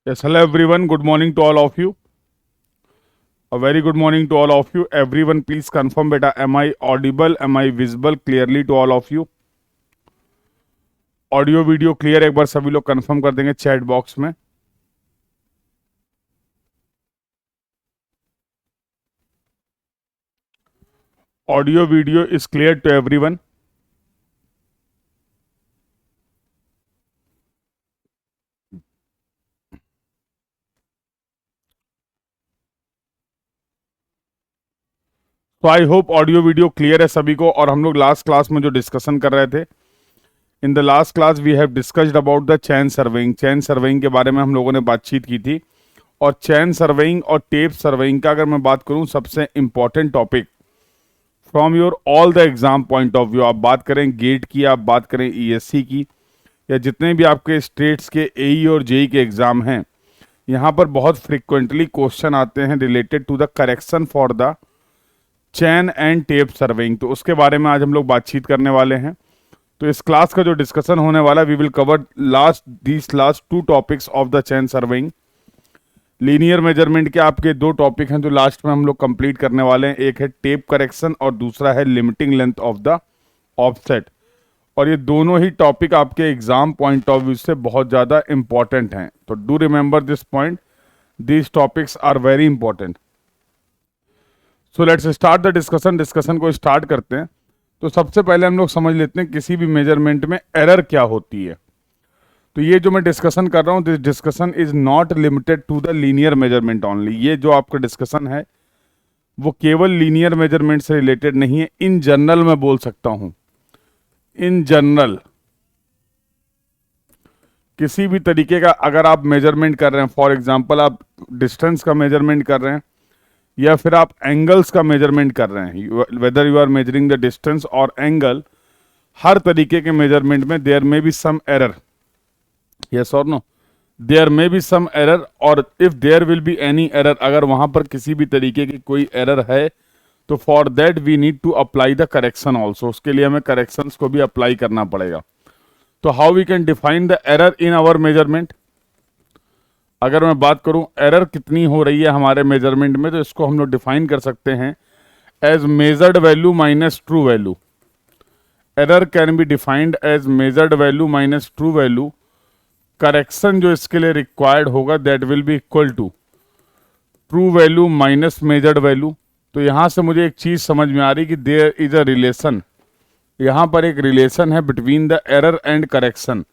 Yes, hello everyone. Good morning to all of you. A very good morning to all of you. Everyone, please confirm, beta. Am I audible? Am I visible clearly to all of you? Audio video clear एक बार सभी लोग confirm कर देंगे chat box में. Audio video is clear to everyone. तो I hope audio video clear है सभी को. और हम लोग लास्ट क्लास में जो डिस्कशन कर रहे थे, in the last class we have discussed about the chain surveying. Chain surveying के बारे में हम लोगों ने बातचीत की थी. और चैन सर्वेइंग और टेप सर्वेइंग का अगर मैं बात करूं, सबसे important topic from your all the exam point of view. आप बात करें गेट की, आप बात करें ईएससी की, या जितने भी आपके स्टेट्स के एई और जेई के एग्जाम हैं, यहाँ पर बहुत फ्रिक्वेंटली क्वेश्चन आते हैं related to the correction for the chain and tape surveying. तो उसके बारे में आज हम लोग बातचीत करने वाले हैं. तो इस क्लास का जो डिस्कशन होने वाला है, we will cover last two topics of the chain surveying. Linear measurement के आपके दो टॉपिक हैं जो लास्ट में हम लोग कंप्लीट करने वाले हैं. एक है टेप करेक्शन और दूसरा है limiting length of the offset. और ये दोनों ही टॉपिक आपके एग्जाम पॉइंट ऑफ व्यू से बहुत ज़्यादा इंपॉर्टेंट हैं. तो do remember this point, these topics are very important. So let's start the discussion. Discussion को स्टार्ट करते हैं. तो सबसे पहले हम लोग समझ लेते हैं किसी भी मेजरमेंट में एरर क्या होती है. तो ये जो मैं डिस्कशन कर रहा हूँ, this discussion is not limited to the linear measurement only. ये जो आपका डिस्कशन है वो केवल लीनियर मेजरमेंट से रिलेटेड नहीं है. इन जनरल मैं बोल सकता हूँ, इन जनरल किसी भी तरीके का अगर आप मेजरमेंट कर रहे हैं, फॉर एग्जांपल आप डिस्टेंस का मेजरमेंट कर रहे हैं या फिर आप एंगल्स का मेजरमेंट कर रहे हैं, whether you are measuring the distance और एंगल, हर तरीके के मेजरमेंट में there may be some error. Yes और no, there may be some error. और if there will be any error, अगर वहां पर किसी भी तरीके की कोई एरर है, तो for that we need to apply the correction also. उसके लिए हमें करेक्शंस को भी अप्लाई करना पड़ेगा. तो how we can define the error in our measurement. अगर मैं बात करूं एरर कितनी हो रही है हमारे मेजरमेंट में, तो इसको हम लोग डिफाइन कर सकते हैं as measured value minus true value. Error can be defined as measured value minus true value. Correction जो इसके लिए रिक्वायर्ड होगा that will be equal to true value minus measured value. तो यहां से मुझे एक चीज समझ में आ रही कि देयर इज अ रिलेशन. यहां पर एक रिलेशन है between the error and correction.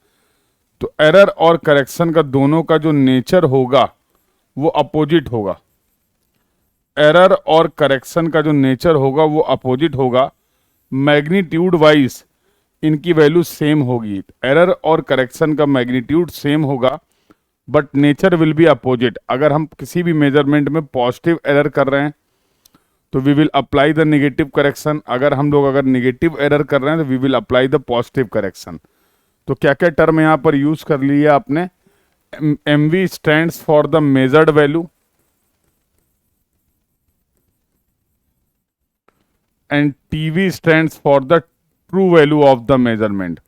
तो एरर और करेक्शन का दोनों का जो नेचर होगा वो अपोजिट होगा. एरर और करेक्शन का जो नेचर होगा वो अपोजिट होगा. मैग्नीट्यूड वाइज इनकी वैल्यू सेम होगी. एरर और करेक्शन का मैग्नीट्यूड सेम होगा but nature will be opposite. अगर हम किसी भी मेजरमेंट में पॉजिटिव एरर कर रहे हैं तो we will apply the negative correction. अगर नेगेटिव एरर कर रहे हैं तो we will apply the positive correction. तो क्या क्या टर्म यहां पर यूज कर लिया आपने. MV stands for the measured value and TV stands for the true value of the measurement.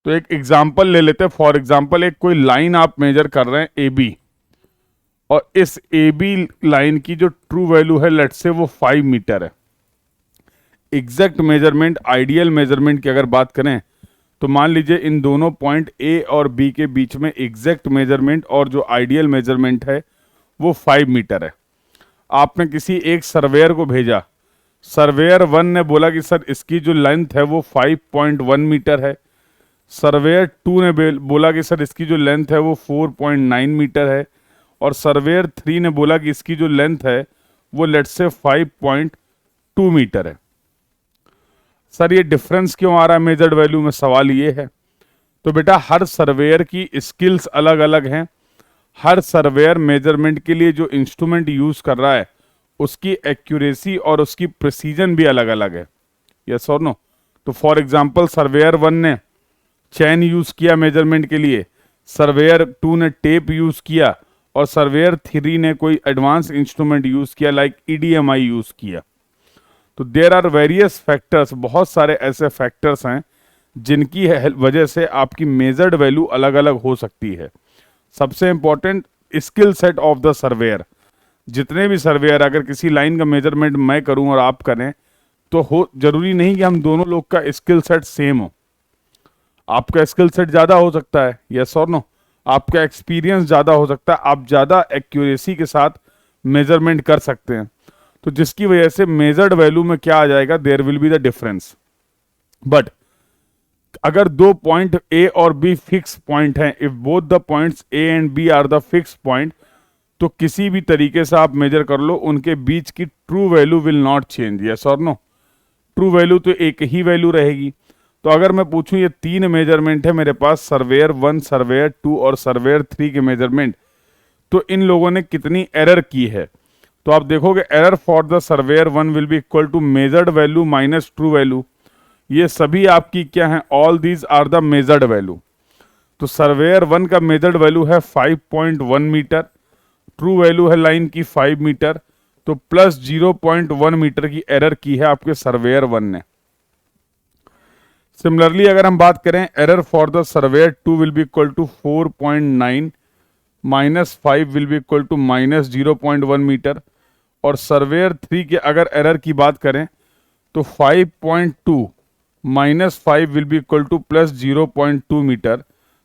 तो एक एग्जाम्पल ले लेते हैं. फॉर एग्जाम्पल एक कोई लाइन आप मेजर कर रहे हैं ए बी, और इस ए बी लाइन की जो ट्रू वैल्यू है लेट्स से वो 5 मीटर है. एग्जैक्ट मेजरमेंट, आइडियल मेजरमेंट की अगर बात करें तो मान लीजिए इन दोनों पॉइंट ए और बी के बीच में एग्जैक्ट मेजरमेंट और जो आइडियल मेजरमेंट है वो 5 मीटर है. आपने किसी एक सर्वेयर को भेजा. सर्वेयर 1 ने बोला कि सर इसकी जो लेंथ है वो 5.1 मीटर है. सर्वेयर 2 ने बोला कि सर इसकी जो लेंथ है वो 4.9 मीटर है. और सर्वेयर 3 ने बोला कि इसकी जो लेंथ है वो लेट्स से 5.2 मीटर है. सर ये डिफरेंस क्यों आ रहा है मेजर्ड वैल्यू में, सवाल ये है. तो बेटा हर सर्वेयर की स्किल्स अलग अलग हैं. हर सर्वेयर मेजरमेंट के लिए जो इंस्ट्रूमेंट यूज कर रहा है उसकी एक्यूरेसी और उसकी प्रिसीजन भी अलग अलग है. यस और नो. तो फॉर एग्जांपल सर्वेयर 1 ने चैन यूज किया मेजरमेंट के लिए, सर्वेयर 2 ने टेप यूज किया, और सर्वेयर 3 ने कोई एडवांस इंस्ट्रूमेंट यूज किया लाइक ईडीएमआई यूज किया. तो देयर आर वेरियस फैक्टर्स, बहुत सारे ऐसे फैक्टर्स हैं जिनकी वजह से आपकी मेजर्ड वैल्यू अलग अलग हो सकती है। सबसे important skill set of the surveyor. जितने भी सर्वेयर, अगर किसी लाइन का मेजरमेंट मैं करूं और आप करें तो हो जरूरी नहीं कि हम दोनों लोग का स्किल सेट सेम हो। आपका स्किल सेट ज़्यादा हो सकता है, यस और नो, आपका एक्सपीरियंस ज़्यादा हो सकता है, आप ज़्यादा एक्यूरेसी के साथ मेजरमेंट कर सकते हैं, तो जिसकी वजह से मेजर्ड वैल्यू में क्या आ जाएगा, there will be the difference. But अगर दो पॉइंट ए और बी फिक्स पॉइंट हैं, if both the points A and B are the fix point, तो किसी भी तरीके से आप मेजर कर लो, उनके बीच की true value will not change, yes और नो। ट्रू वैल्यू तो एक ही वैल्यू रहेगी। तो अगर मैं पूछूं ये तीन मेजरमेंट है मेरे पास, सर्वेयर 1, सर्वेयर 2 और सर्वेयर 3 के मेजरमेंट, तो इन लोगों ने कितनी एरर की है, तो आप देखोगे error for the surveyor 1 will be equal to measured value minus true value. ये सभी आपकी क्या है, all these are the measured value. तो सर्वेयर 1 का मेजर्ड वैल्यू है 5.1 मीटर, ट्रू वैल्यू है लाइन की 5 मीटर, तो प्लस 0.1 मीटर की एरर की है आपके सर्वेयर 1 ने। सिमिलरली अगर हम बात करें, error for the surveyor 2 will be equal to 4.9 minus 5 will be equal to minus 0.1 meter, और सर्वेयर 3 के अगर एरर की बात करें तो 5.2 minus 5 will be equal to plus 0.2 meter.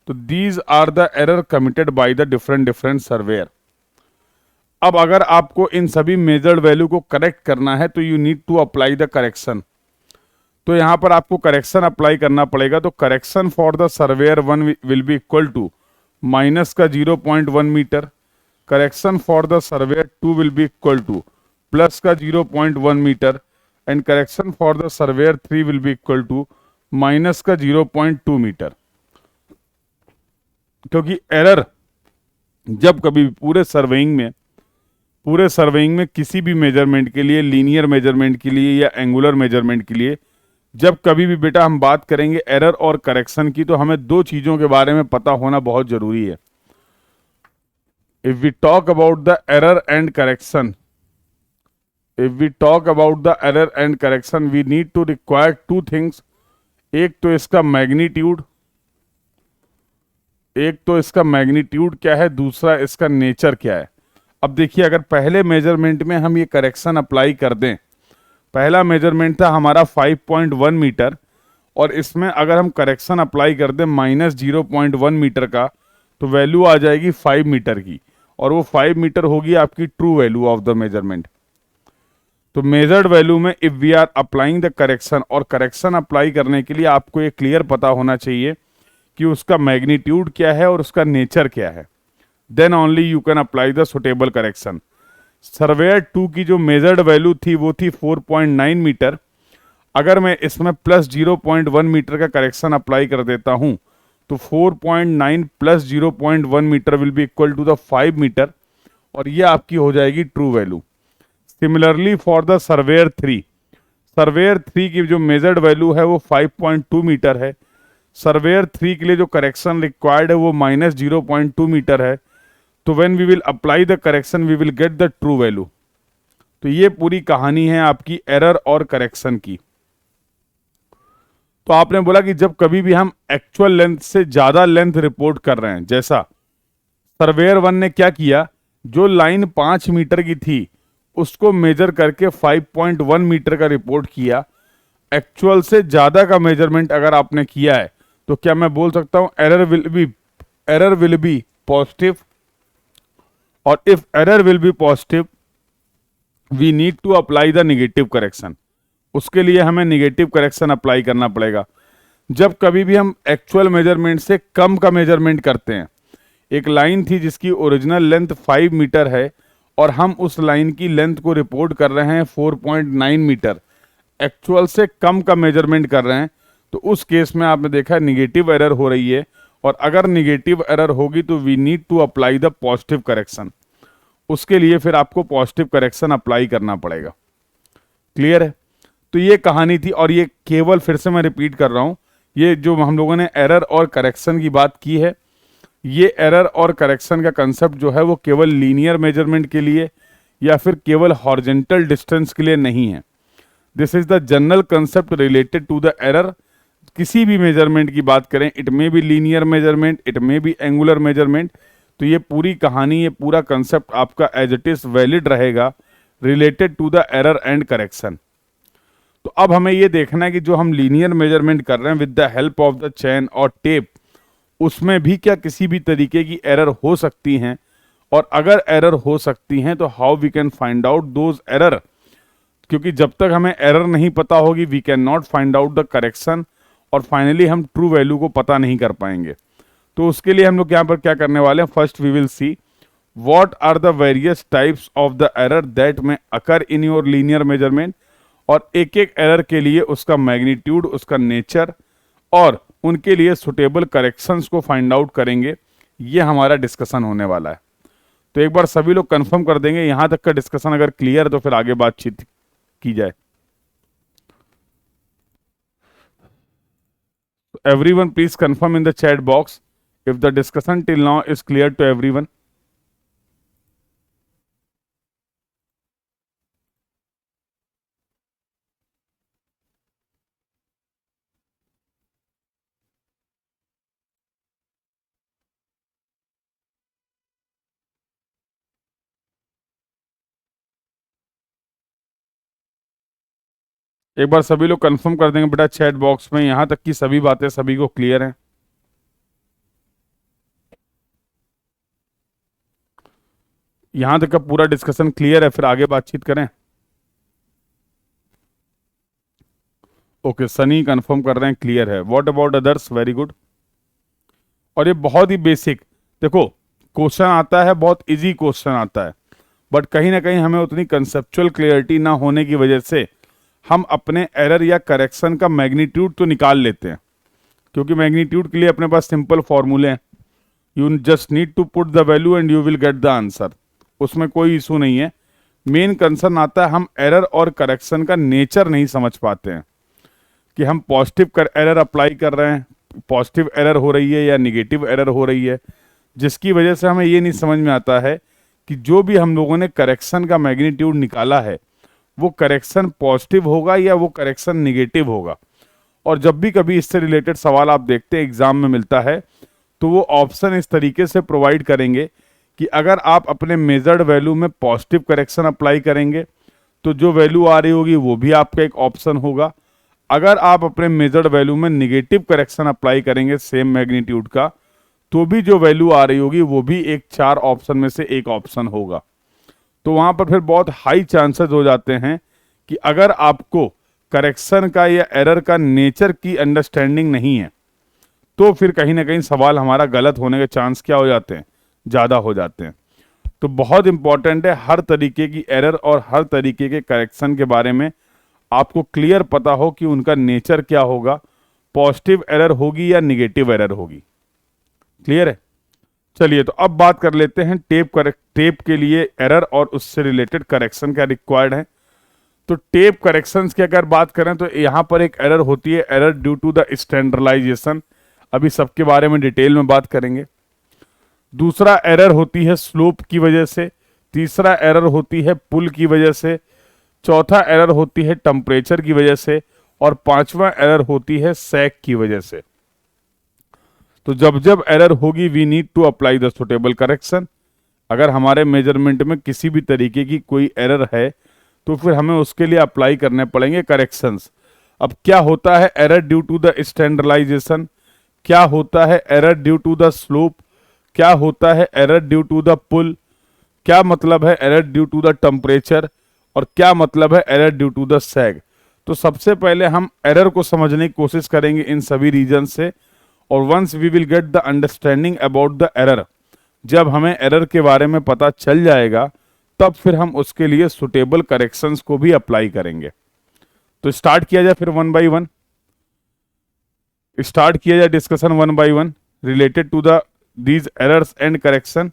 तो these are the error committed by the different surveyor. अब अगर आपको इन सभी मेजर्ड वैल्यू को करेक्ट करना है तो you need to apply the correction. तो यहां पर आपको करेक्शन अप्लाई करना पड़ेगा। तो correction for the surveyor 1 will be equal to minus का 0.1 meter, correction for the surveyor 2 will be equal to plus का 0.1 meter, and correction for the surveyor 3 will be equal to minus का 0.2 metre. क्योंकि error जब कभी पूरे surveying में किसी भी मेजरमेंट के लिए, लीनियर मेजरमेंट के लिए या एंगुलर मेजरमेंट के लिए, जब कभी भी बेटा हम बात करेंगे एरर और करेक्शन की, तो हमें दो चीजों के बारे में पता होना बहुत जरूरी है। If we talk about the error and correction, we need to require two things. एक तो इसका मैग्नीट्यूड क्या है, दूसरा इसका नेचर क्या है। अब देखिए, अगर पहले मेजरमेंट में हम ये करेक्शन अप्लाई कर दें, पहला मेजरमेंट था हमारा 5.1 मीटर, और इसमें अगर हम करेक्शन अप्लाई कर दें माइनस 0.1 मीटर का, तो वैल्यू आ जाएगी 5 मीटर की, और वो 5 मीटर होगी आपकी true value of the measurement. तो मेजर्ड वैल्यू में if we are applying the correction, और करेक्शन अप्लाई करने के लिए आपको ये क्लियर पता होना चाहिए कि उसका मैग्नीट्यूड क्या है और उसका नेचर क्या है, then only you can apply the suitable correction. Surveyor 2 की जो मेजर्ड वैल्यू थी वो थी 4.9 मीटर। अगर मैं इसमें प्लस 0.1 मीटर का करेक्शन अप्लाई कर देता हूं, तो 4.9 plus 0.1 meter will be equal to the 5 meter, और ये आपकी हो जाएगी true value. Similarly for the surveyor 3 की जो मेजर्ड वैल्यू है वो 5.2 मीटर है। सर्वेयर 3 के लिए जो करेक्शन रिक्वायर्ड है वो माइनस 0.2 मीटर है। तो when we will apply the correction we will get the true value. तो ये पूरी कहानी है आपकी एरर और करेक्शन की। तो आपने बोला कि जब कभी भी हम एक्चुअल लेंथ से ज्यादा लेंथ रिपोर्ट कर रहे हैं, जैसा सर्वेयर 1 ने क्या किया, जो लाइन 5 मीटर की थी उसको मेजर करके 5.1 मीटर का रिपोर्ट किया। एक्चुअल से ज्यादा का मेजरमेंट अगर आपने किया है तो क्या मैं बोल सकता हूं एरर विल बी पॉजिटिव, और if error will be positive we need to apply the negative correction. उसके लिए हमें नेगेटिव करेक्शन अप्लाई करना पड़ेगा। जब कभी भी हम एक्चुअल मेजरमेंट से कम का मेजरमेंट करते हैं, एक लाइन थी जिसकी ओरिजिनल लेंथ 5 मीटर है और हम उस लाइन की लेंथ को रिपोर्ट कर रहे हैं 4.9 मीटर, एक्चुअल से कम का मेजरमेंट कर रहे हैं, तो उस केस में आपने देखा निगेटिव एरर हो रही है। और अगर निगेटिव एरर होगी तो we need to apply the positive correction. उसके लिए फिर आपको पॉजिटिव करेक्शन अप्लाई करना पड़ेगा। क्लियर है? तो ये कहानी थी, और ये केवल फिर से मैं रिपीट कर रहा हूं, ये जो हम लोगों ने एरर और करेक्शन की बात की है, ये एरर और करेक्शन का कंसेप्ट जो है वो केवल लीनियर मेजरमेंट के लिए या फिर केवल हॉरिजॉन्टल डिस्टेंस के लिए नहीं है। This is the general concept related to the error. किसी भी मेजरमेंट की बात करें, it may be linear measurement, it may be angular measurement, तो ये पूरी कहानी, ये पूरा कंसेप्ट आपका एज इट इज वैलिड रहेगा related to the error and correction. तो अब हमें ये देखना है कि जो हम लीनियर मेजरमेंट कर रहे हैं with the help of the chain और टेप, उसमें भी क्या किसी भी तरीके की एरर हो सकती हैं, और अगर एरर हो सकती हैं तो how we can find out those error. क्योंकि जब तक हमें एरर नहीं पता होगी we can not find out the correction, और फाइनली हम ट्रू वैल्यू को पता नहीं कर पाएंगे। तो उसके लिए हम लोग यहाँ पर क्या करने वाले हैं, first we will see what are the various types of the error that may occur in your linear measurement, और एक एक एरर के लिए उसका मैग्नीट्यूड, उसका नेचर, और उनके लिए सुटेबल करेक्शंस को फाइंड आउट करेंगे। ये हमारा डिस्कशन होने वाला है। तो एक बार सभी लोग कंफर्म कर देंगे यहां तक का डिस्कशन अगर क्लियर है तो फिर आगे बातचीत की जाए। Everyone please confirm in the chat box if the discussion till now is clear to everyone. एक बार सभी लोग कंफर्म कर देंगे बेटा चैट बॉक्स में, यहां तक की सभी बातें सभी को क्लियर हैं। यहां तक का पूरा डिस्कशन क्लियर है, फिर आगे बातचीत करें। ओके, सनी कंफर्म कर रहे हैं क्लियर है। What about others, very good. और ये बहुत ही बेसिक, देखो क्वेश्चन आता है, बहुत इजी क्वेश्चन आता है, बट कहीं ना कहीं हमें उतनी कंसेप्चुअल क्लियरिटी ना होने की वजह से हम अपने एरर या करेक्शन का मैग्नीट्यूड तो निकाल लेते हैं, क्योंकि मैग्नीट्यूड के लिए अपने पास सिंपल फॉर्मूले हैं। You just need to put the value and you will get the answer, उसमें कोई इशू नहीं है। मेन कंसर्न आता है हम एरर और करेक्शन का नेचर नहीं समझ पाते हैं, कि हम पॉजिटिव कर एरर अप्लाई कर रहे हैं, पॉजिटिव एरर हो रही है या निगेटिव एरर हो रही है, जिसकी वजह से हमें ये नहीं समझ में आता है कि जो भी हम लोगों ने करेक्शन का मैग्नीट्यूड निकाला है वो करेक्शन पॉजिटिव होगा या वो करेक्शन निगेटिव होगा। और जब भी कभी इससे रिलेटेड सवाल आप देखते हैं एग्जाम में मिलता है, तो वो ऑप्शन इस तरीके से प्रोवाइड करेंगे कि अगर आप अपने मेजर्ड वैल्यू में पॉजिटिव करेक्शन अप्लाई करेंगे तो जो वैल्यू आ रही होगी वो भी आपका एक ऑप्शन होगा। अगर आप अपने मेजर्ड वैल्यू में निगेटिव करेक्शन अप्लाई करेंगे सेम मैग्नीट्यूड का, तो भी जो वैल्यू आ रही होगी वो भी एक 4 ऑप्शन में से एक ऑप्शन होगा। तो वहां पर फिर बहुत हाई चांसेस हो जाते हैं कि अगर आपको करेक्शन का या एरर का नेचर की अंडरस्टैंडिंग नहीं है तो फिर कहीं ना कहीं सवाल हमारा गलत होने के चांस क्या हो जाते हैं, ज़्यादा हो जाते हैं। तो बहुत इंपॉर्टेंट है हर तरीके की एरर और हर तरीके के करेक्शन के बारे में आपको क्लियर पता हो कि उनका नेचर क्या होगा, पॉजिटिव एरर होगी या निगेटिव एरर होगी। क्लियर है। चलिए तो अब बात कर लेते हैं टेप के लिए एरर और उससे रिलेटेड करेक्शन क्या रिक्वायर्ड है। तो टेप करेक्शंस की अगर बात करें तो यहां पर एक एरर होती है, error due to the standardization. अभी सबके बारे में डिटेल में बात करेंगे। दूसरा एरर होती है स्लोप की वजह से, तीसरा एरर होती है पुल की वजह से, चौथा एरर होती है टेम्परेचर की वजह से, और पांचवा एरर होती है सैक की वजह से। तो जब जब एरर होगी we need to apply the suitable correction. अगर हमारे मेजरमेंट में किसी भी तरीके की कोई एरर है तो फिर हमें उसके लिए अप्लाई करने पड़ेंगे करेक्शंस। अब क्या होता है error due to the standardization, क्या होता है error due to the slope, क्या होता है error due to the pull, क्या मतलब है error due to the temperature, और क्या मतलब है error due to the sag. तो सबसे पहले हम एरर को समझने की कोशिश करेंगे इन सभी रीजन से, और once we will get the understanding about the error, जब हमें एरर के बारे में पता चल जाएगा तब फिर हम उसके लिए सुटेबल करेक्शंस को भी अप्लाई करेंगे। तो स्टार्ट किया जाए फिर वन बाय वन, स्टार्ट किया जाए discussion one by one related to the these errors and correction.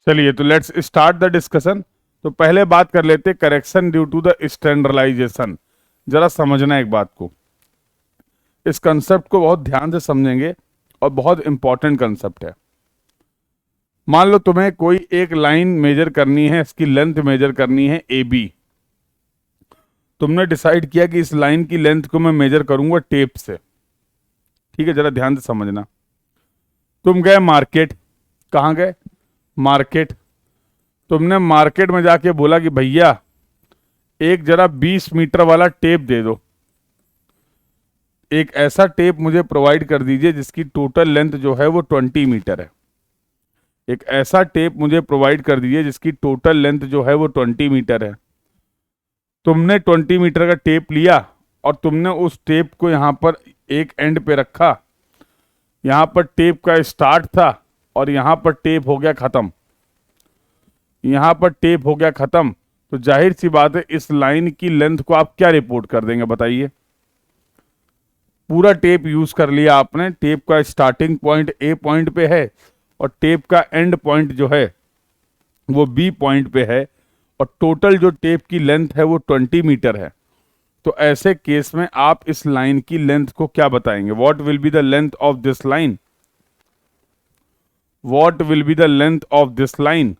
चलिए तो लेट्स स्टार्ट द डिस्कशन। तो पहले बात कर लेते correction due to the standardization. जरा समझना एक बात को, इस कंसेप्ट को बहुत ध्यान से समझेंगे और बहुत इंपॉर्टेंट कंसेप्ट है। मान लो तुम्हें कोई एक लाइन मेजर करनी है, इसकी लेंथ मेजर करनी है ए बी। तुमने डिसाइड किया कि इस लाइन की लेंथ को मैं मेजर करूंगा टेप से। ठीक है, जरा ध्यान से समझना। तुम गए मार्केट। कहाँ गए? मार्केट। तुमने मार्केट में जाके बोला कि भैया एक जरा 20 मीटर वाला टेप दे दो। एक ऐसा टेप मुझे प्रोवाइड कर दीजिए जिसकी टोटल लेंथ जो है वो 20 मीटर है। एक ऐसा टेप मुझे प्रोवाइड कर दीजिए जिसकी टोटल लेंथ जो है वो 20 मीटर है। तुमने 20 मीटर का टेप लिया और तुमने उस टेप को यहाँ पर एक एंड पे रखा। यहाँ पर टेप का स्टार्ट था और यहाँ पर टेप हो गया खत्म। यहाँ पर टेप हो गया खत्म, तो जाहिर सी बात है इस लाइन की लेंथ को आप क्या रिपोर्ट कर देंगे बताइए? पूरा टेप यूज कर लिया आपने, टेप का स्टार्टिंग पॉइंट ए पॉइंट पे है और टेप का एंड पॉइंट जो है वो बी पॉइंट पे है, और टोटल जो टेप की लेंथ है वो 20 मीटर है। तो ऐसे केस में आप इस लाइन की लेंथ को क्या बताएंगे? What will be the length of this line? What will be the length of this line?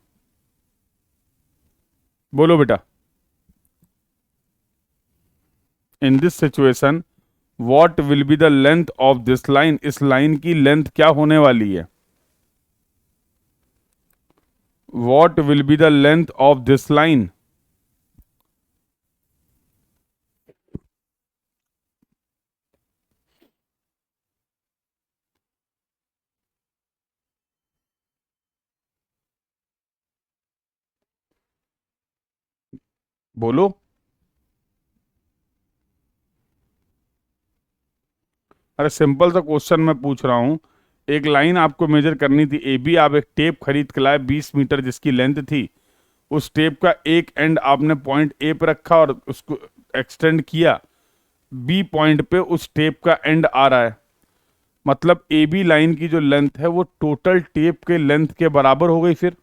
बोलो बेटा। In this situation what will be the length of this line? इस लाइन की लेंथ क्या होने वाली है? What will be the length of this line? बोलो। अरे सिंपल सा क्वेश्चन मैं पूछ रहा हूं। एक लाइन आपको मेजर करनी थी ए बी। आप एक टेप खरीद के लाए 20 मीटर जिसकी लेंथ थी। उस टेप का एक एंड आपने पॉइंट ए पे रखा और उसको एक्सटेंड किया। बी पॉइंट पे उस टेप का एंड आ रहा है। मतलब ए बी लाइन की जो लेंथ है वो टोटल टेप के लेंथ के बराबर हो गई। फिर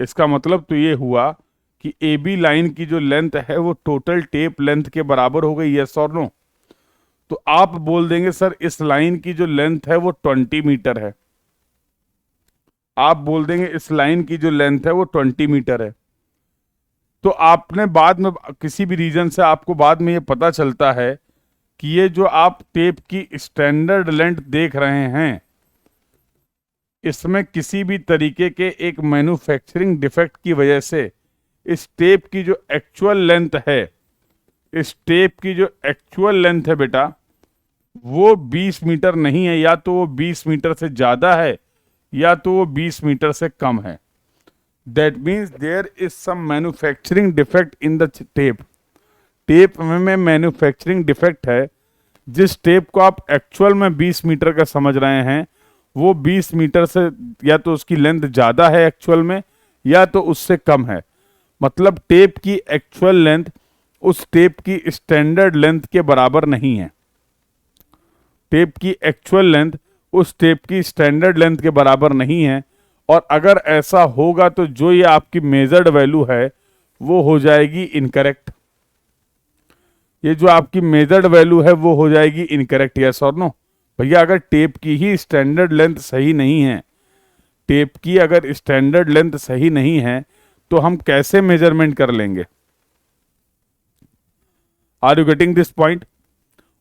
इसका मतलब तो ये हुआ कि ए बी लाइन की जो लेंथ है वो टोटल टेप लेंथ के बराबर हो गई। यस और नो? तो आप बोल देंगे सर इस लाइन की जो लेंथ है वो 20 मीटर है। आप बोल देंगे इस लाइन की जो लेंथ है वो 20 मीटर है। तो आपने बाद में किसी भी रीजन से आपको बाद में ये पता चलता है कि ये जो आप टेप की स्टैंडर्ड लेंथ देख रहे हैं इसमें किसी भी तरीके के एक मैन्युफैक्चरिंग डिफेक्ट की वजह से इस टेप की जो एक्चुअल लेंथ है, इस टेप की जो एक्चुअल लेंथ है बेटा वो 20 मीटर नहीं है। या तो वो 20 मीटर से ज्यादा है या तो वो 20 मीटर से कम है। That means there is some manufacturing defect in the tape. Tape में मैन्युफैक्चरिंग डिफेक्ट है। जिस टेप को आप एक्चुअल में 20 मीटर का समझ रहे हैं वो 20 मीटर से या तो उसकी लेंथ ज्यादा है एक्चुअल में या तो उससे कम है। मतलब टेप की एक्चुअल लेंथ उस टेप की स्टैंडर्ड लेंथ के बराबर नहीं है। टेप की एक्चुअल लेंथ उस टेप की स्टैंडर्ड लेंथ के बराबर नहीं है। और अगर ऐसा होगा तो जो ये आपकी मेजर्ड वैल्यू है वो हो जाएगी इनकरेक्ट। ये जो आपकी मेजर्ड वैल्यू है वो हो जाएगी इनकरेक्ट। यस और नो? भैया अगर टेप की ही स्टैंडर्ड लेंथ सही नहीं है, टेप की अगर स्टैंडर्ड लेंथ सही नहीं है तो हम कैसे मेजरमेंट कर लेंगे? Are you getting this point?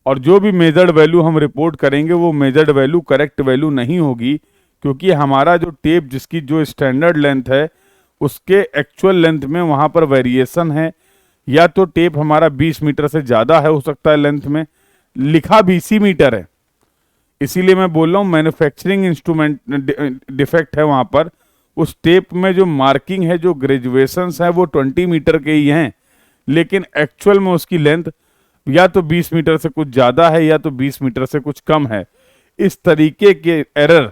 और जो भी मेजर्ड वैल्यू हम रिपोर्ट करेंगे वो मेजर्ड वैल्यू करेक्ट वैल्यू नहीं होगी, क्योंकि हमारा जो टेप जिसकी जो स्टैंडर्ड लेंथ है उसके एक्चुअल लेंथ में वहां पर वेरिएशन है। या तो टेप हमारा 20 मीटर से ज्यादा है, हो सकता है लेंथ में, लिखा 20 मीटर है। इसीलिए मैं बोल रहा हूँ मैन्युफैक्चरिंग इंस्ट्रूमेंट डिफेक्ट है वहां पर। उस टेप में जो मार्किंग है, जो ग्रेजुएशंस है वो 20 मीटर के ही हैं, लेकिन एक्चुअल में उसकी लेंथ या तो 20 मीटर से कुछ ज्यादा है या तो 20 मीटर से कुछ कम है। इस तरीके के एरर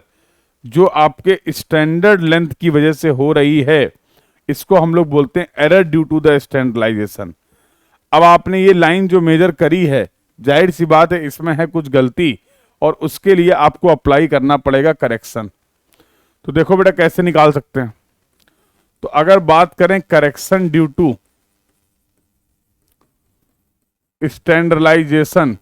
जो आपके स्टैंडर्ड लेंथ की वजह से हो रही है इसको हम लोग बोलते हैं error due to the standardization. अब आपने ये लाइन जो मेजर करी है, जाहिर सी बात है इसमें है कुछ गलती और उसके लिए आपको अप्लाई करना पड़ेगा करेक्शन। तो देखो बेटा कैसे निकाल सकते हैं। तो अगर बात करें करेक्शन ड्यू टू स्टैंडर्डाइजेशन,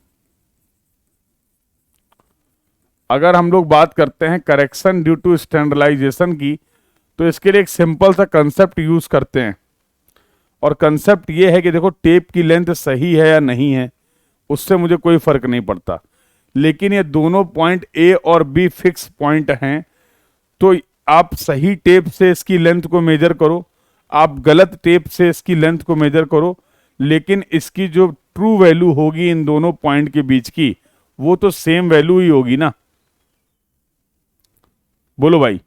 अगर हम लोग बात करते हैं करेक्शन ड्यू टू स्टैंडर्डाइजेशन की, तो इसके लिए एक सिंपल सा कंसेप्ट यूज करते हैं। और कंसेप्ट ये है कि देखो टेप की लेंथ सही है या नहीं है उससे मुझे कोई फर्क नहीं पड़ता, लेकिन ये दोनों पॉइंट ए और बी फिक्स पॉइंट हैं। तो आप सही टेप से इसकी लेंथ को मेजर करो, आप गलत टेप से इसकी लेंथ को मेजर करो, लेकिन इसकी जो ट्रू वैल्यू होगी इन दोनों पॉइंट के बीच की वो तो सेम वैल्यू ही होगी ना। बोलो भाई,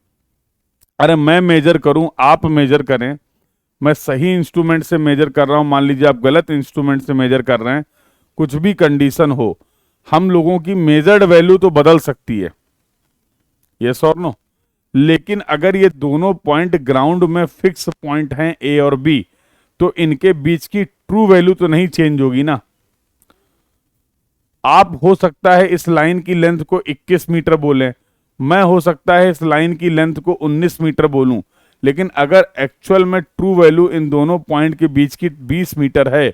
अरे मैं मेजर करूं आप मेजर करें, मैं सही इंस्ट्रूमेंट से मेजर कर रहा हूं, मान लीजिए आप गलत इंस्ट्रूमेंट से मेजर कर रहे हैं, कुछ भी कंडीशन हो, हम लोगों की मेजर्ड वैल्यू तो बदल सकती है, यस और नो। लेकिन अगर ये दोनों पॉइंट ग्राउंड में फिक्स पॉइंट हैं ए और बी, तो इनके बीच की ट्रू वैल्यू तो नहीं चेंज होगी ना। आप हो सकता है इस लाइन की लेंथ को 21 मीटर बोलें, मैं हो सकता है इस लाइन की लेंथ को 19 मीटर बोलूं, लेकिन अगर एक्चुअल में ट्रू वैल्यू इन दोनों पॉइंट के बीच की 20 मीटर है,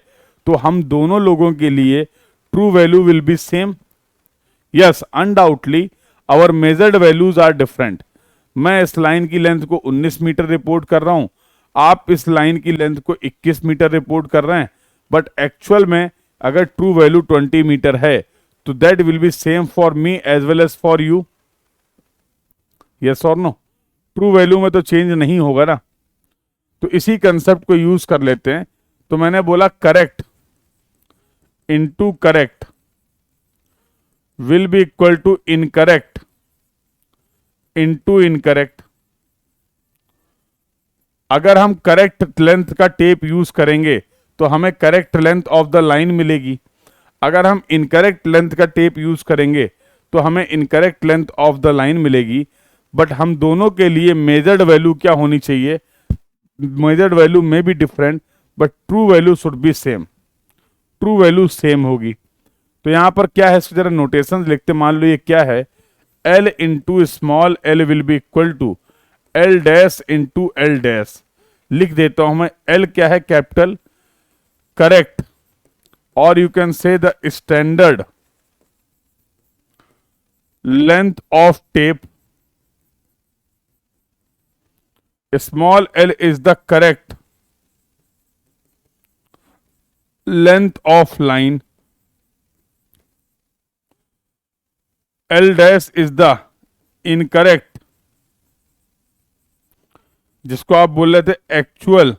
तो हम दोनों लोगों के लिए true value will be same. Yes, undoubtedly our measured values are different. मैं इस लाइन की लेंथ को 19 मीटर रिपोर्ट कर रहा हूं, आप इस लाइन की लेंथ को 21 मीटर रिपोर्ट कर रहे हैं, बट एक्चुअल में अगर ट्रू वैल्यू 20 मीटर है तो that will be same for me as well as for you, yes और नो। ट्रू वैल्यू में तो चेंज नहीं होगा ना। तो इसी कंसेप्ट को यूज कर लेते हैं। तो मैंने बोला correct into correct will be equal to incorrect into incorrect. अगर हम करेक्ट लेंथ का टेप यूज करेंगे तो हमें correct length of the line मिलेगी, अगर हम इनकरेक्ट लेंथ का टेप यूज करेंगे तो हमें incorrect length of the line मिलेगी। बट हम दोनों के लिए मेजर्ड वैल्यू क्या होनी चाहिए, measured value may be different but true value should be same, true value same होगी। तो यहां पर क्या है, इसकी जरा नोटेशन लिखते, मान लो ये क्या है, L into small L will be equal to L dash into L dash. लिख देता हूं मैं, L क्या है, कैपिटल करेक्ट, और you can say the standard length of tape, small l is the correct length of line, L dash is the incorrect, जिसको आप बोल रहे थे एक्चुअल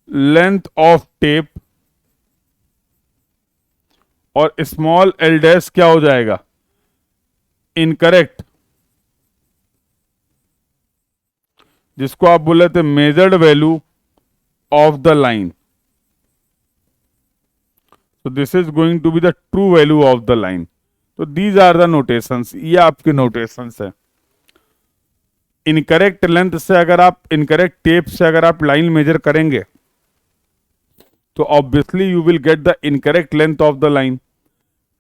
लेंथ ऑफ टेप, और स्मॉल l डैश क्या हो जाएगा, इनकरेक्ट, जिसको आप बोल रहे थे measured value of the line. So this is going to be the true value of the line. तो these are the notations, ये आपके notations है। इनकरेक्ट लेंथ से अगर आप, इनकरेक्ट टेप से अगर आप लाइन मेजर करेंगे तो obviously you will get the incorrect length of the line.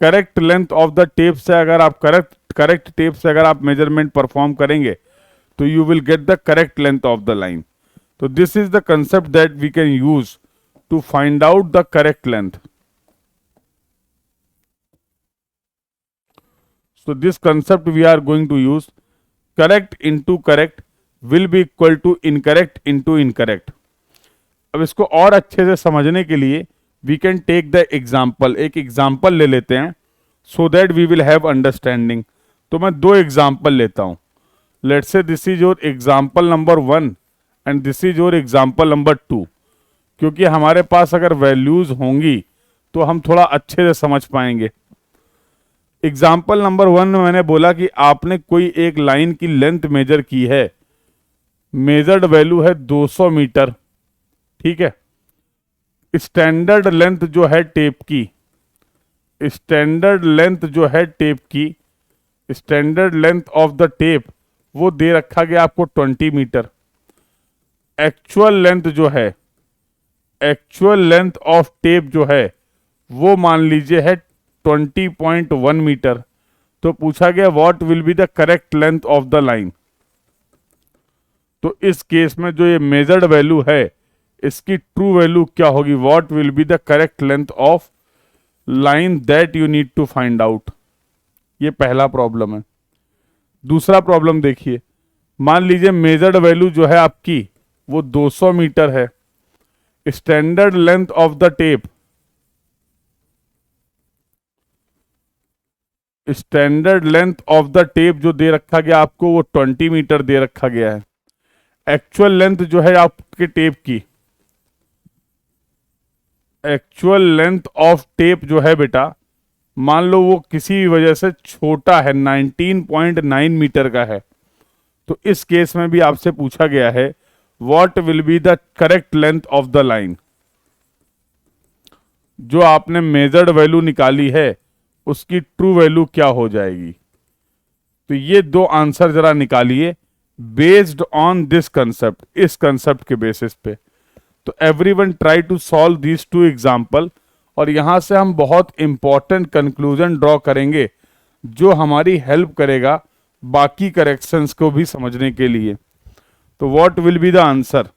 Correct length of the tape से अगर आप करेक्ट टेप से अगर आप मेजरमेंट परफॉर्म करेंगे तो you will get the correct length of the line. So this is the concept that we can use to find out the correct length. So this concept we are going to use, correct into correct will be equal to incorrect into incorrect. अब इसको और अच्छे से समझने के लिए we can take the example, एक example ले लेते हैं so that we will have understanding. तो मैं दो एग्जाम्पल लेता हूं। Let's say this is your example number 1 and this is your example number 2, क्योंकि हमारे पास अगर वैल्यूज होंगी तो हम थोड़ा अच्छे से समझ पाएंगे। एग्जाम्पल नंबर 1 में मैंने बोला कि आपने कोई एक लाइन की लेंथ मेजर की है, मेजर्ड वैल्यू है 200 मीटर, ठीक है। स्टैंडर्ड लेंथ जो है टेप की, स्टैंडर्ड लेंथ जो है टेप की, standard length of the tape वो दे रखा गया आपको 20 मीटर। एक्चुअल लेंथ जो है, एक्चुअल लेंथ ऑफ टेप जो है वो मान लीजिए है 20.1 मीटर। तो पूछा गया what will be the correct length of the line. तो इस केस में जो ये मेजर्ड वैल्यू है इसकी ट्रू वैल्यू क्या होगी, what will be the correct length of line that you need to find out. ये पहला प्रॉब्लम है। दूसरा प्रॉब्लम देखिए, मान लीजिए मेजर्ड वैल्यू जो है आपकी वो 200 मीटर है, standard length of the tape, standard length of the tape जो दे रखा गया आपको वो 20 मीटर दे रखा गया है। एक्चुअल लेंथ जो है आपके टेप की, एक्चुअल लेंथ ऑफ टेप जो है बेटा, मान लो वो किसी भी वजह से छोटा है, 19.9 मीटर का है, तो इस केस में भी आपसे पूछा गया है what will be the correct length of the line. जो आपने मेजर्ड वैल्यू निकाली है उसकी ट्रू वैल्यू क्या हो जाएगी। तो ये दो आंसर जरा निकालिए बेस्ड ऑन दिस कंसेप्ट, इस कंसेप्ट के बेसिस पे। तो everyone try to solve these two example, और यहां से हम बहुत इंपॉर्टेंट कंक्लूजन ड्रॉ करेंगे जो हमारी हेल्प करेगा बाकी करेक्शंस को भी समझने के लिए। तो what will be the answer.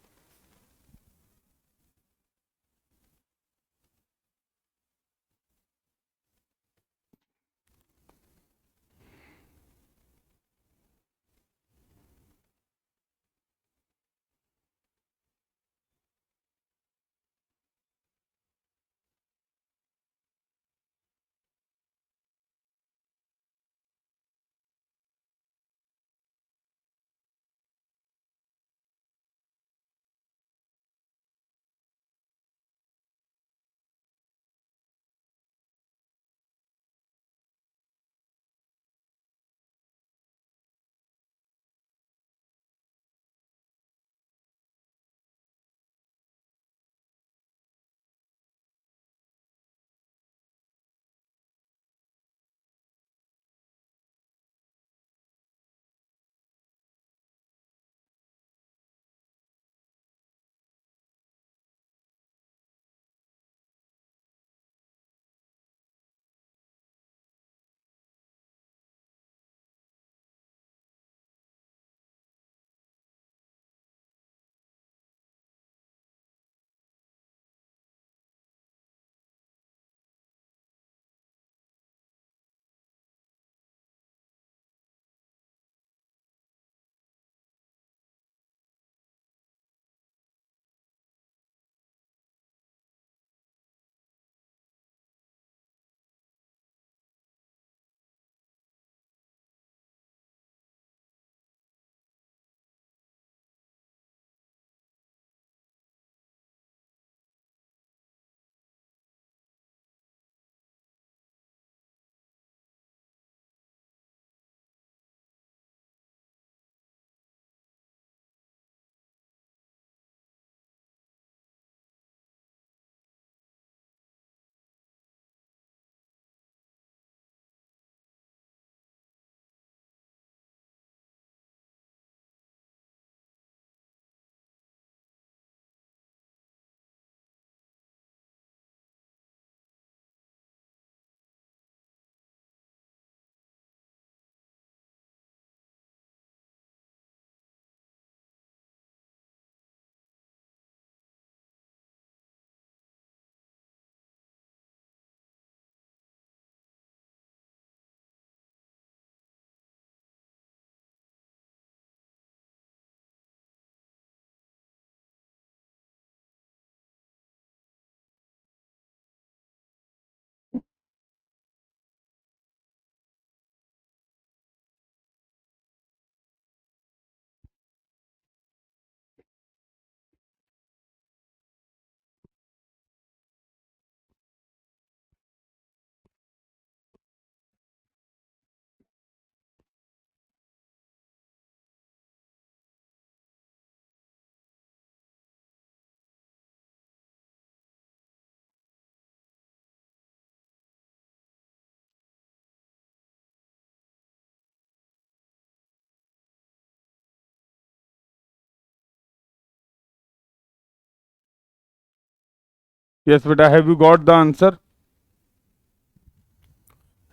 Yes बेटा, have you got the answer,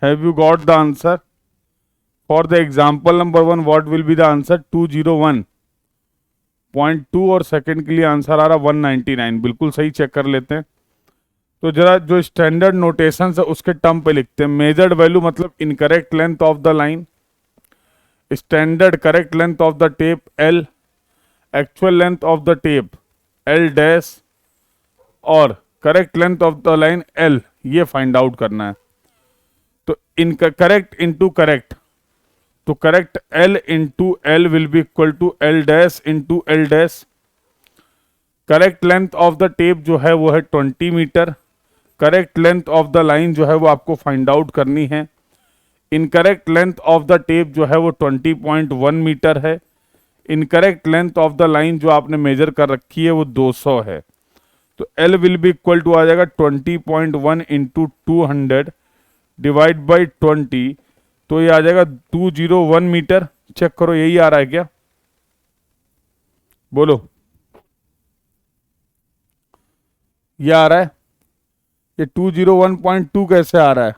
have you got the answer for the example number 1, what will be the answer 201। 0.2 और सेकंड के लिए आंसर आ रहा 199, बिल्कुल सही, चेक कर लेते हैं। तो जरा जो स्टैंडर्ड नोटेशन है उसके टर्म पे लिखते हैं। मेजर्ड वैल्यू मतलब incorrect length of the line, standard correct length of the tape L, actual length of the tape L dash, और correct length of the line L, ये फाइंड आउट करना है। तो इन करेक्ट इंटू करेक्ट, तो correct L into L will be equal to L dash into L dash. Correct length of the tape जो है वो है 20 meter. Correct length of the line जो है वो आपको फाइंड आउट करनी है। Incorrect length of the tape जो है वो 20.1 मीटर है। Incorrect length of the line जो आपने मेजर कर रखी है वो 200 है। तो L will be equal to आ जाएगा 20.1 इंटू 200 डिवाइड बाई 20, तो ये आ जाएगा 201 मीटर। चेक करो यही आ रहा है क्या, बोलो ये आ रहा है? ये 201.2 कैसे आ रहा है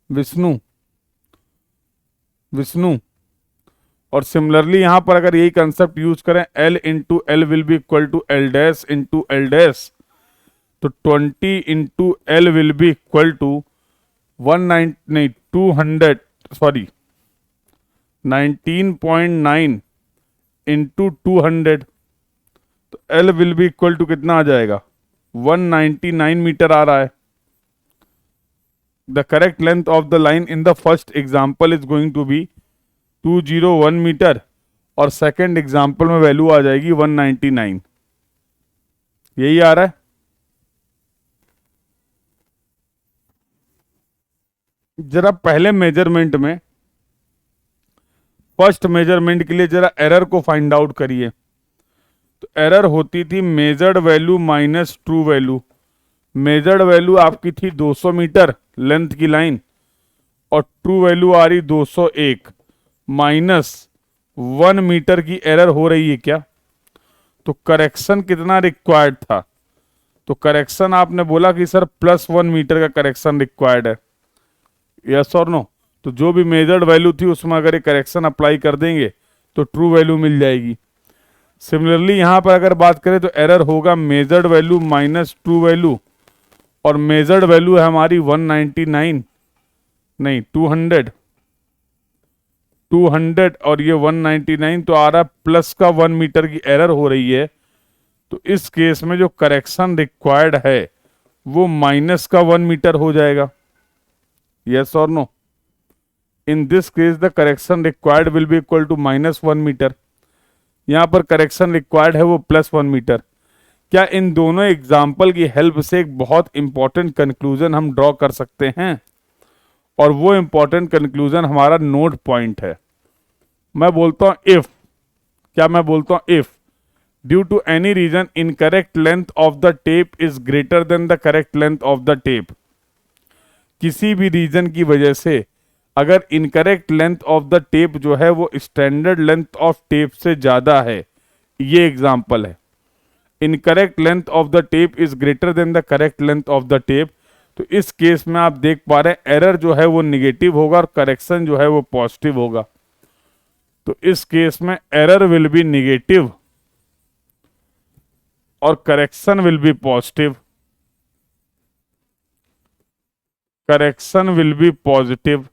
विष्णु? विष्णु, और सिमिलरली यहां पर अगर यही कंसेप्ट यूज करें, L into L will be equal to L dash into L dash, तो 20 into L will be equal to 19.9 into 200, तो L will be equal to कितना आ जाएगा? 199 मीटर आ रहा है। The correct length of the line in the first example is going to be 201 meter, और second example में वैल्यू आ जाएगी 199। यही आ रहा है? जरा पहले मेजरमेंट में, फर्स्ट मेजरमेंट के लिए जरा एरर को फाइंड आउट करिए। तो एरर होती थी measured value minus true value. Measured value आपकी थी 200 मीटर लेंथ की लाइन, और ट्रू वैल्यू आ रही 201, माइनस 1 मीटर की एरर हो रही है क्या? तो करेक्शन कितना रिक्वायर्ड था? तो करेक्शन आपने बोला कि सर +1 मीटर का करेक्शन रिक्वायर्ड है, यस और नो? तो जो भी मेजर्ड वैल्यू थी उसमें अगर ये करेक्शन अप्लाई कर देंगे तो ट्रू वैल्यू मिल जाएगी। सिमिलरली यहां पर अगर बात करें तो एरर होगा measured value minus true value, और मेजर्ड वैल्यू है हमारी 199, नहीं 200 और ये 199, तो आ रहा प्लस का 1 मीटर की एरर हो रही है। तो इस केस में जो करेक्शन रिक्वायर्ड है वो माइनस का 1 मीटर हो जाएगा, यस और no? In this case the correction required will be equal to -1 meter. यहां पर करेक्शन रिक्वायर्ड है वो +1 मीटर। क्या इन दोनों एग्जाम्पल की हेल्प से एक बहुत इंपॉर्टेंट कंक्लूजन हम ड्रॉ कर सकते हैं? और वो इंपॉर्टेंट कंक्लूजन हमारा नोट पॉइंट है। मैं बोलता हूं इफ, क्या मैं बोलता हूं if due to any reason incorrect length of the tape is greater than the correct length of the tape, किसी भी रीजन की वजह से अगर incorrect length of the tape जो है वो स्टैंडर्ड लेंथ ऑफ टेप से ज्यादा है, ये एग्जाम्पल है, incorrect length of the tape is greater than the correct length of the tape, तो इस केस में आप देख पा रहे हैं एरर जो है वो निगेटिव होगा और करेक्शन जो है वो पॉजिटिव होगा। तो इस केस में एरर विल बी निगेटिव और correction will be positive, correction will be positive.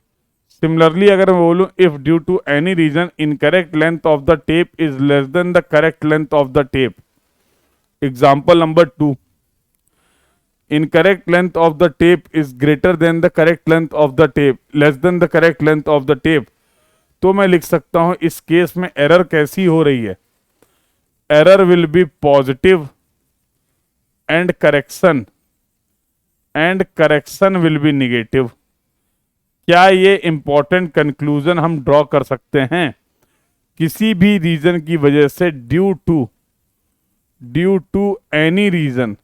Similarly अगर मैं बोलूं if due to any reason incorrect length of the tape is less than the correct length of the tape, example number 2, incorrect length of the tape is greater than the correct length of the tape, less than the correct length of the tape, तो मैं लिख सकता हूं इस केस में error कैसी हो रही है? Error will be positive and correction will be negative. क्या ये इंपॉर्टेंट कंक्लूजन हम ड्रॉ कर सकते हैं? किसी भी रीजन की वजह से ड्यू टू एनी रीजन,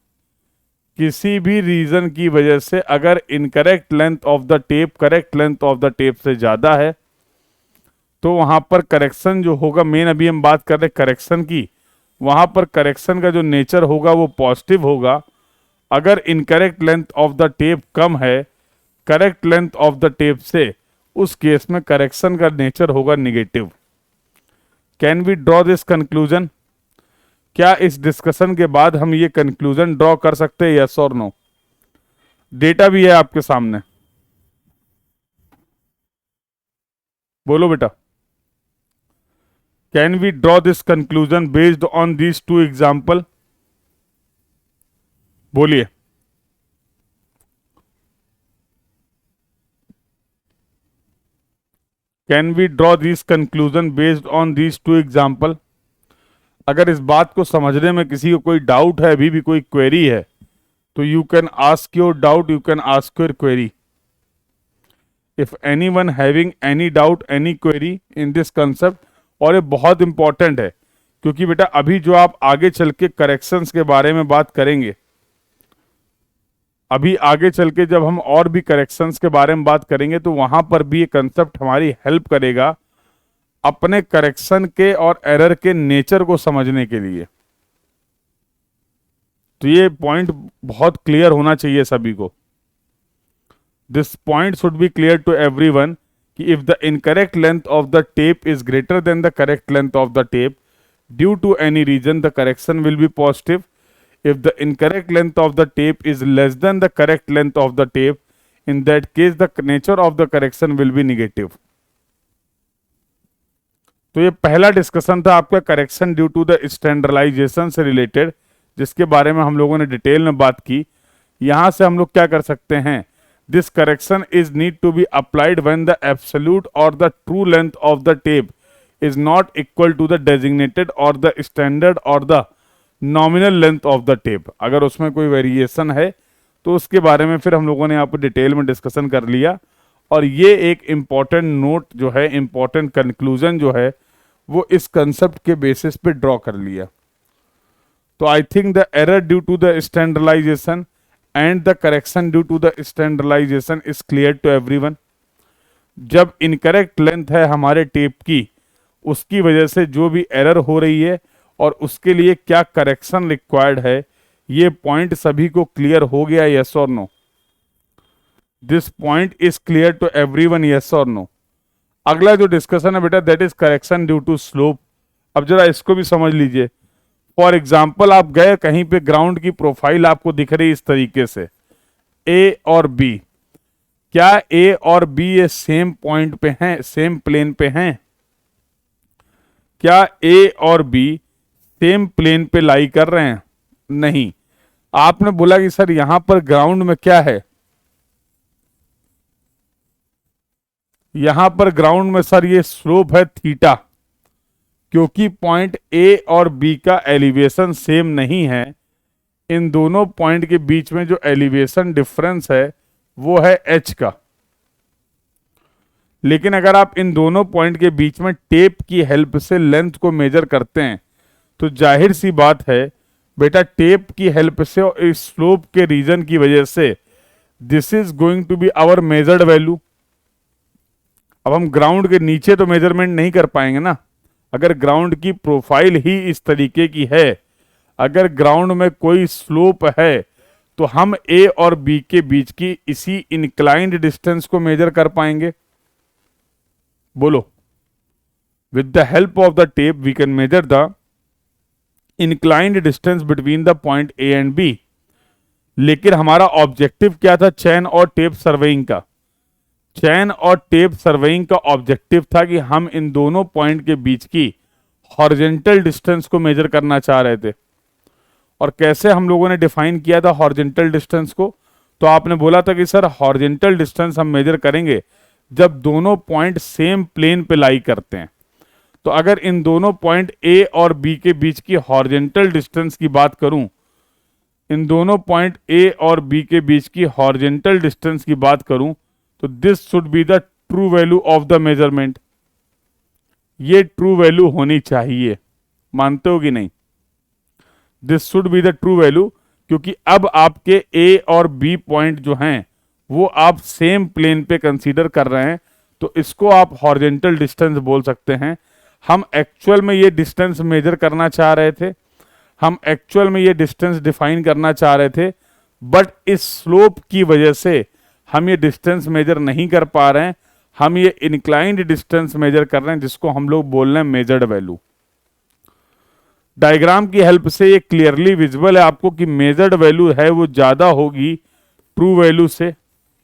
किसी भी रीजन की वजह से अगर incorrect length of the tape correct length of the tape से ज्यादा है, तो वहां पर करेक्शन जो होगा, मेन अभी हम बात कर रहे करेक्शन की, वहां पर करेक्शन का जो नेचर होगा वो पॉजिटिव होगा। अगर incorrect length of the tape कम है correct length of the tape से, उस केस में करेक्शन का नेचर होगा negative. Can we draw this conclusion? क्या इस डिस्कशन के बाद हम ये कंक्लूजन ड्रॉ कर सकते हैं, यस और नो? डेटा भी है आपके सामने, बोलो बेटा। Can we draw this conclusion based on these two example? बोलिए। Can we draw this conclusion based on these two example? अगर इस बात को समझने में किसी को कोई डाउट है, अभी भी कोई क्वेरी है, तो you can ask your doubt, you can ask your query. If anyone having any doubt, any query in this concept. और ये बहुत इंपॉर्टेंट है, क्योंकि बेटा अभी जो आप आगे चल के करेक्शंस के बारे में बात करेंगे, अभी आगे चल के जब हम और भी करेक्शंस के बारे में बात करेंगे, तो वहां पर भी ये कंसेप्ट हमारी हेल्प करेगा अपने करेक्शन के और एरर के नेचर को समझने के लिए। तो ये पॉइंट बहुत क्लियर होना चाहिए सभी को। This point should be clear to everyone कि if the incorrect length of the tape is greater than the correct length of the tape, due to any reason the correction will be positive. If the incorrect length of the tape is less than the correct length of the tape, in that case the nature of the correction will be negative. तो ये पहला discussion था आपका correction due to the standardization से related, जिसके बारे में हम लोगों ने डिटेल में बात की। यहां से हम लोग क्या कर सकते हैं, this correction is need to be applied when the absolute और the true length of the tape is not equal to the designated और द स्टैंडर्ड और the nominal length of the tape. अगर उसमें कोई वेरिएशन है तो उसके बारे में फिर हम लोगों ने यहाँ पर डिटेल में डिस्कशन कर लिया। और ये एक इम्पॉर्टेंट नोट जो है, इम्पॉर्टेंट कंक्लूजन जो है, वो इस कंसेप्ट के बेसिस पे ड्रॉ कर लिया। तो I think the error due to the standardization and the correction due to the standardization is clear to everyone. जब इनकरेक्ट लेंथ है हमारे टेप की, उसकी वजह से जो भी एरर हो रही है और उसके लिए क्या करेक्शन रिक्वायर्ड है, ये पॉइंट सभी को क्लियर हो गया, यस और no? This point is clear to everyone, yes और नो? अगला जो डिस्कशन है बेटा, that is correction due to slope. अब जरा इसको भी समझ लीजिए। फॉर एग्जाम्पल, आप गए कहीं पे, ग्राउंड की प्रोफाइल आपको दिख रही इस तरीके से, ए और बी। क्या ए और बी ये सेम पॉइंट पे हैं, सेम प्लेन पे हैं? क्या ए और बी सेम प्लेन पे लाई कर रहे हैं? नहीं। आपने बोला कि सर यहां पर ग्राउंड में क्या है, यहां पर ग्राउंड में सर ये स्लोप है थीटा। क्योंकि पॉइंट ए और बी का एलिवेशन सेम नहीं है, इन दोनों पॉइंट के बीच में जो एलिवेशन डिफरेंस है वो है एच का। लेकिन अगर आप इन दोनों पॉइंट के बीच में टेप की हेल्प से लेंथ को मेजर करते हैं, तो जाहिर सी बात है बेटा, टेप की हेल्प से और इस स्लोप के रीजन की वजह से this is going to be our measured value. अब हम ग्राउंड के नीचे तो मेजरमेंट नहीं कर पाएंगे ना। अगर ग्राउंड की प्रोफाइल ही इस तरीके की है, अगर ग्राउंड में कोई स्लोप है, तो हम ए और बी के बीच की इसी इंक्लाइंड डिस्टेंस को मेजर कर पाएंगे? बोलो। With the help of the tape we can measure the inclined distance between the point A and B. लेकिन हमारा ऑब्जेक्टिव क्या था चैन और टेप सर्वेइंग का? चैन और टेप सर्वेइंग का ऑब्जेक्टिव था कि हम इन दोनों पॉइंट के बीच की हॉरिजॉन्टल डिस्टेंस को मेजर करना चाह रहे थे। और कैसे हम लोगों ने डिफाइन किया था हॉरिजॉन्टल डिस्टेंस को? तो आपने बोला था कि सर हॉरिजॉन्टल डिस्टेंस हम मेजर करेंगे जब दोनों पॉइंट सेम प्लेन पे लाई करते हैं। तो अगर इन दोनों पॉइंट ए और बी के बीच की हॉरिजॉन्टल डिस्टेंस की बात करूं, इन दोनों पॉइंट ए और बी के बीच की हॉरिजॉन्टल डिस्टेंस की बात करूं, तो this should be the true value of the measurement. ये ट्रू वैल्यू होनी चाहिए, मानते हो कि नहीं? This should be the true value, क्योंकि अब आपके ए और बी पॉइंट जो हैं वो आप सेम प्लेन पे कंसीडर कर रहे हैं, तो इसको आप हॉरिजॉन्टल डिस्टेंस बोल सकते हैं। हम एक्चुअल में ये डिस्टेंस मेजर करना चाह रहे थे, हम एक्चुअल में ये डिस्टेंस डिफाइन करना चाह रहे थे, बट इस स्लोप की वजह से हम ये डिस्टेंस मेजर नहीं कर पा रहे हैं। हम ये इंक्लाइंड डिस्टेंस मेजर कर रहे हैं, जिसको हम लोग बोल रहे हैं मेजर्ड वैल्यू। डायग्राम की हेल्प से ये क्लियरली विजिबल है आपको कि मेजर्ड वैल्यू है वो ज्यादा होगी ट्रू वैल्यू से,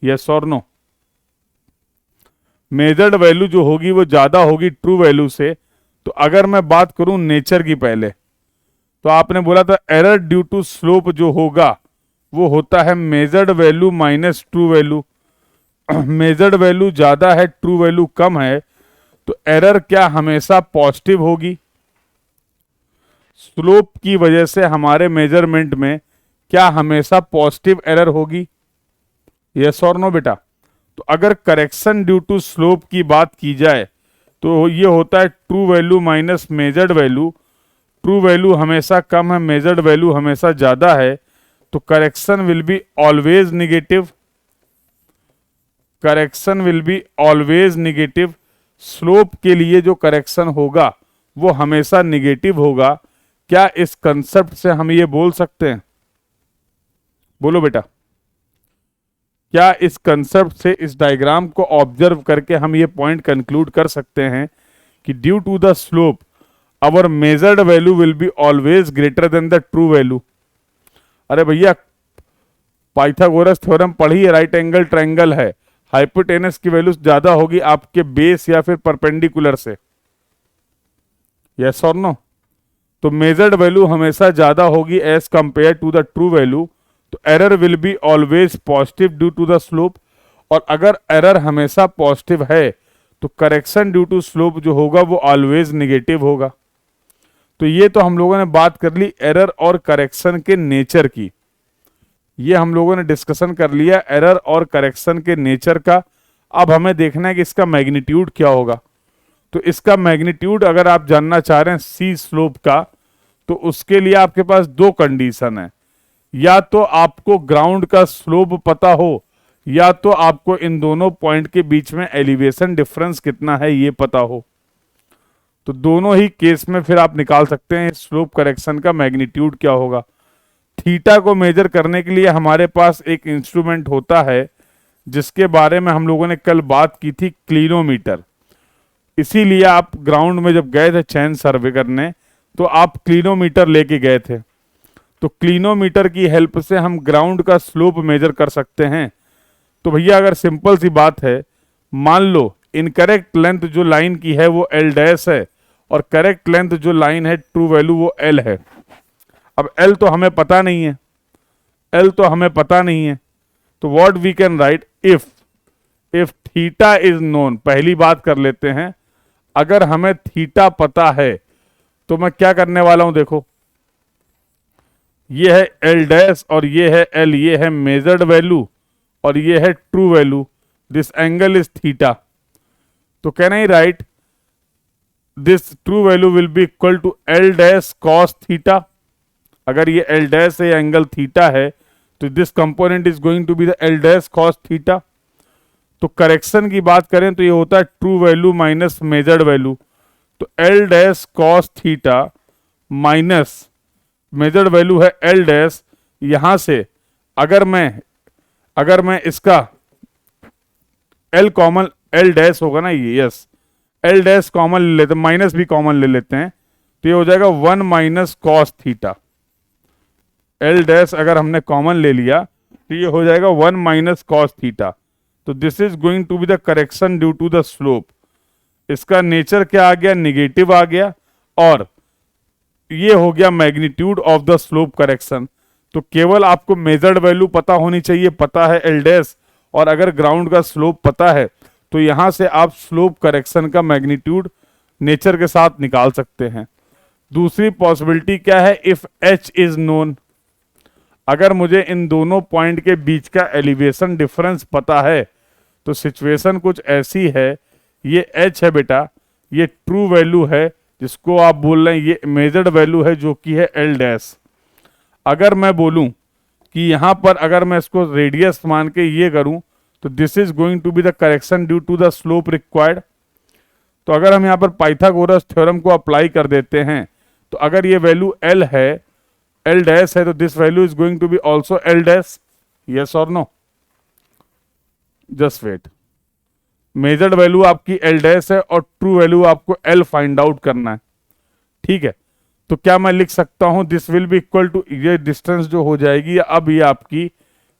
यस और नो। मेजर्ड वैल्यू जो होगी वो ज्यादा होगी ट्रू वैल्यू से। तो अगर मैं बात करूं नेचर की पहले, तो आपने बोला था एरर ड्यू टू स्लोप जो होगा वो होता है measured value minus true value. Measured value ज्यादा है ट्रू वैल्यू कम है, तो एरर क्या हमेशा पॉजिटिव होगी? स्लोप की वजह से हमारे मेजरमेंट में क्या हमेशा पॉजिटिव एरर होगी, यस और नो बेटा? तो अगर करेक्शन ड्यू टू स्लोप की बात की जाए तो ये होता है true value minus measured value. True value हमेशा कम है, मेजर्ड वैल्यू हमेशा ज्यादा है, तो correction will be always negative. Correction will be always negative. Slope के लिए जो करेक्शन होगा वो हमेशा निगेटिव होगा। क्या इस कंसेप्ट से हम ये बोल सकते हैं? बोलो बेटा, क्या इस कंसेप्ट से, इस डायग्राम को ऑब्जर्व करके हम ये पॉइंट कंक्लूड कर सकते हैं कि due to the slope our measured value will be always greater than the true value? अरे भैया, पाइथागोरस थ्योरम पढ़िए, राइट एंगल ट्रायंगल है, हाइपोटेनस की वैल्यू ज्यादा होगी आपके बेस या फिर परपेंडिकुलर से, यस और नो? तो मेजर्ड वैल्यू हमेशा ज्यादा होगी as compare to the true value, तो error will be always positive due to the slope. और अगर एरर हमेशा पॉजिटिव है तो करेक्शन ड्यू टू स्लोप जो होगा वो ऑलवेज निगेटिव होगा। तो ये तो हम लोगों ने बात कर ली एरर और करेक्शन के नेचर की, ये हम लोगों ने डिस्कशन कर लिया एरर और करेक्शन के नेचर का। अब हमें देखना है कि इसका मैग्नीट्यूड क्या होगा। तो इसका मैग्नीट्यूड अगर आप जानना चाह रहे हैं सी स्लोप का, तो उसके लिए आपके पास दो कंडीशन है, या तो आपको ग्राउंड का स्लोप पता हो, या तो आपको इन दोनों पॉइंट के बीच में एलिवेशन डिफरेंस कितना है ये पता हो। तो दोनों ही केस में फिर आप निकाल सकते हैं स्लोप करेक्शन का मैग्नीट्यूड क्या होगा। थीटा को मेजर करने के लिए हमारे पास एक इंस्ट्रूमेंट होता है जिसके बारे में हम लोगों ने कल बात की थी, क्लिनोमीटर। इसीलिए आप ग्राउंड में जब गए थे चैन सर्वे करने तो आप क्लिनोमीटर लेके गए थे। तो क्लिनोमीटर की हेल्प से हम ग्राउंड का स्लोप मेजर कर सकते हैं। तो भैया अगर सिंपल सी बात है, मान लो इनकरेक्ट लेंथ जो लाइन की है वो एल डैश है और करेक्ट लेंथ जो लाइन है ट्रू वैल्यू वो एल है। अब एल तो हमें पता नहीं है, एल तो हमें पता नहीं है, तो what we can write, if theta is known. पहली बात कर लेते हैं, अगर हमें थीटा पता है तो मैं क्या करने वाला हूं, देखो ये है एल डैश और ये है एल, ये है मेजर्ड वैल्यू और ये है true value, this angle is theta. तो can I write this true value will be equal to L dash cos theta. अगर ये एल डैश है, एंगल थीटा है, तो this component is going to be the L dash cos theta. तो correction की बात करें तो ये होता है true value minus measured value. तो L dash cos theta minus measured value है एल डैश। यहां से अगर मैं इसका एल कॉमन, एल डैश होगा ना ये, यस, एल डैश कॉमन ले लेते हैं, माइनस भी कॉमन ले लेते हैं, तो ये हो जाएगा 1 minus cos theta. L dash अगर हमने कॉमन ले लिया तो ये हो जाएगा 1 माइनस कॉस थीटा। तो this is going to be the correction due to the slope. इसका नेचर क्या आ गया, निगेटिव आ गया, और ये हो गया magnitude of the slope correction. तो केवल आपको मेजर्ड वैल्यू पता होनी चाहिए, पता है एल डैश, और अगर ग्राउंड का स्लोप पता है तो यहां से आप स्लोप करेक्शन का मैग्नीट्यूड नेचर के साथ निकाल सकते हैं। दूसरी पॉसिबिलिटी क्या है, इफ एच इज नोन। अगर मुझे इन दोनों पॉइंट के बीच का एलिवेशन डिफरेंस पता है तो सिचुएशन कुछ ऐसी है, ये एच है बेटा, ये ट्रू वैल्यू है जिसको आप बोल रहे हैं ये मेजर्ड वैल्यू है जो कि है एल डैश। अगर मैं बोलूं कि यहां पर अगर मैं इसको रेडियस मान के ये करूं तो this is going to be the correction due to the slope required. तो अगर हम यहां पर पाइथागोरस थ्योरम को अप्लाई कर देते हैं तो अगर ये वैल्यू एल है, एल डैश है, तो this value is going to be also L dash, yes और no? Just wait, measured value आपकी एल डैश है और ट्रू वैल्यू आपको एल फाइंड आउट करना है, ठीक है? तो क्या मैं लिख सकता हूं this will be equal to, ये डिस्टेंस जो हो जाएगी अब ये आपकी,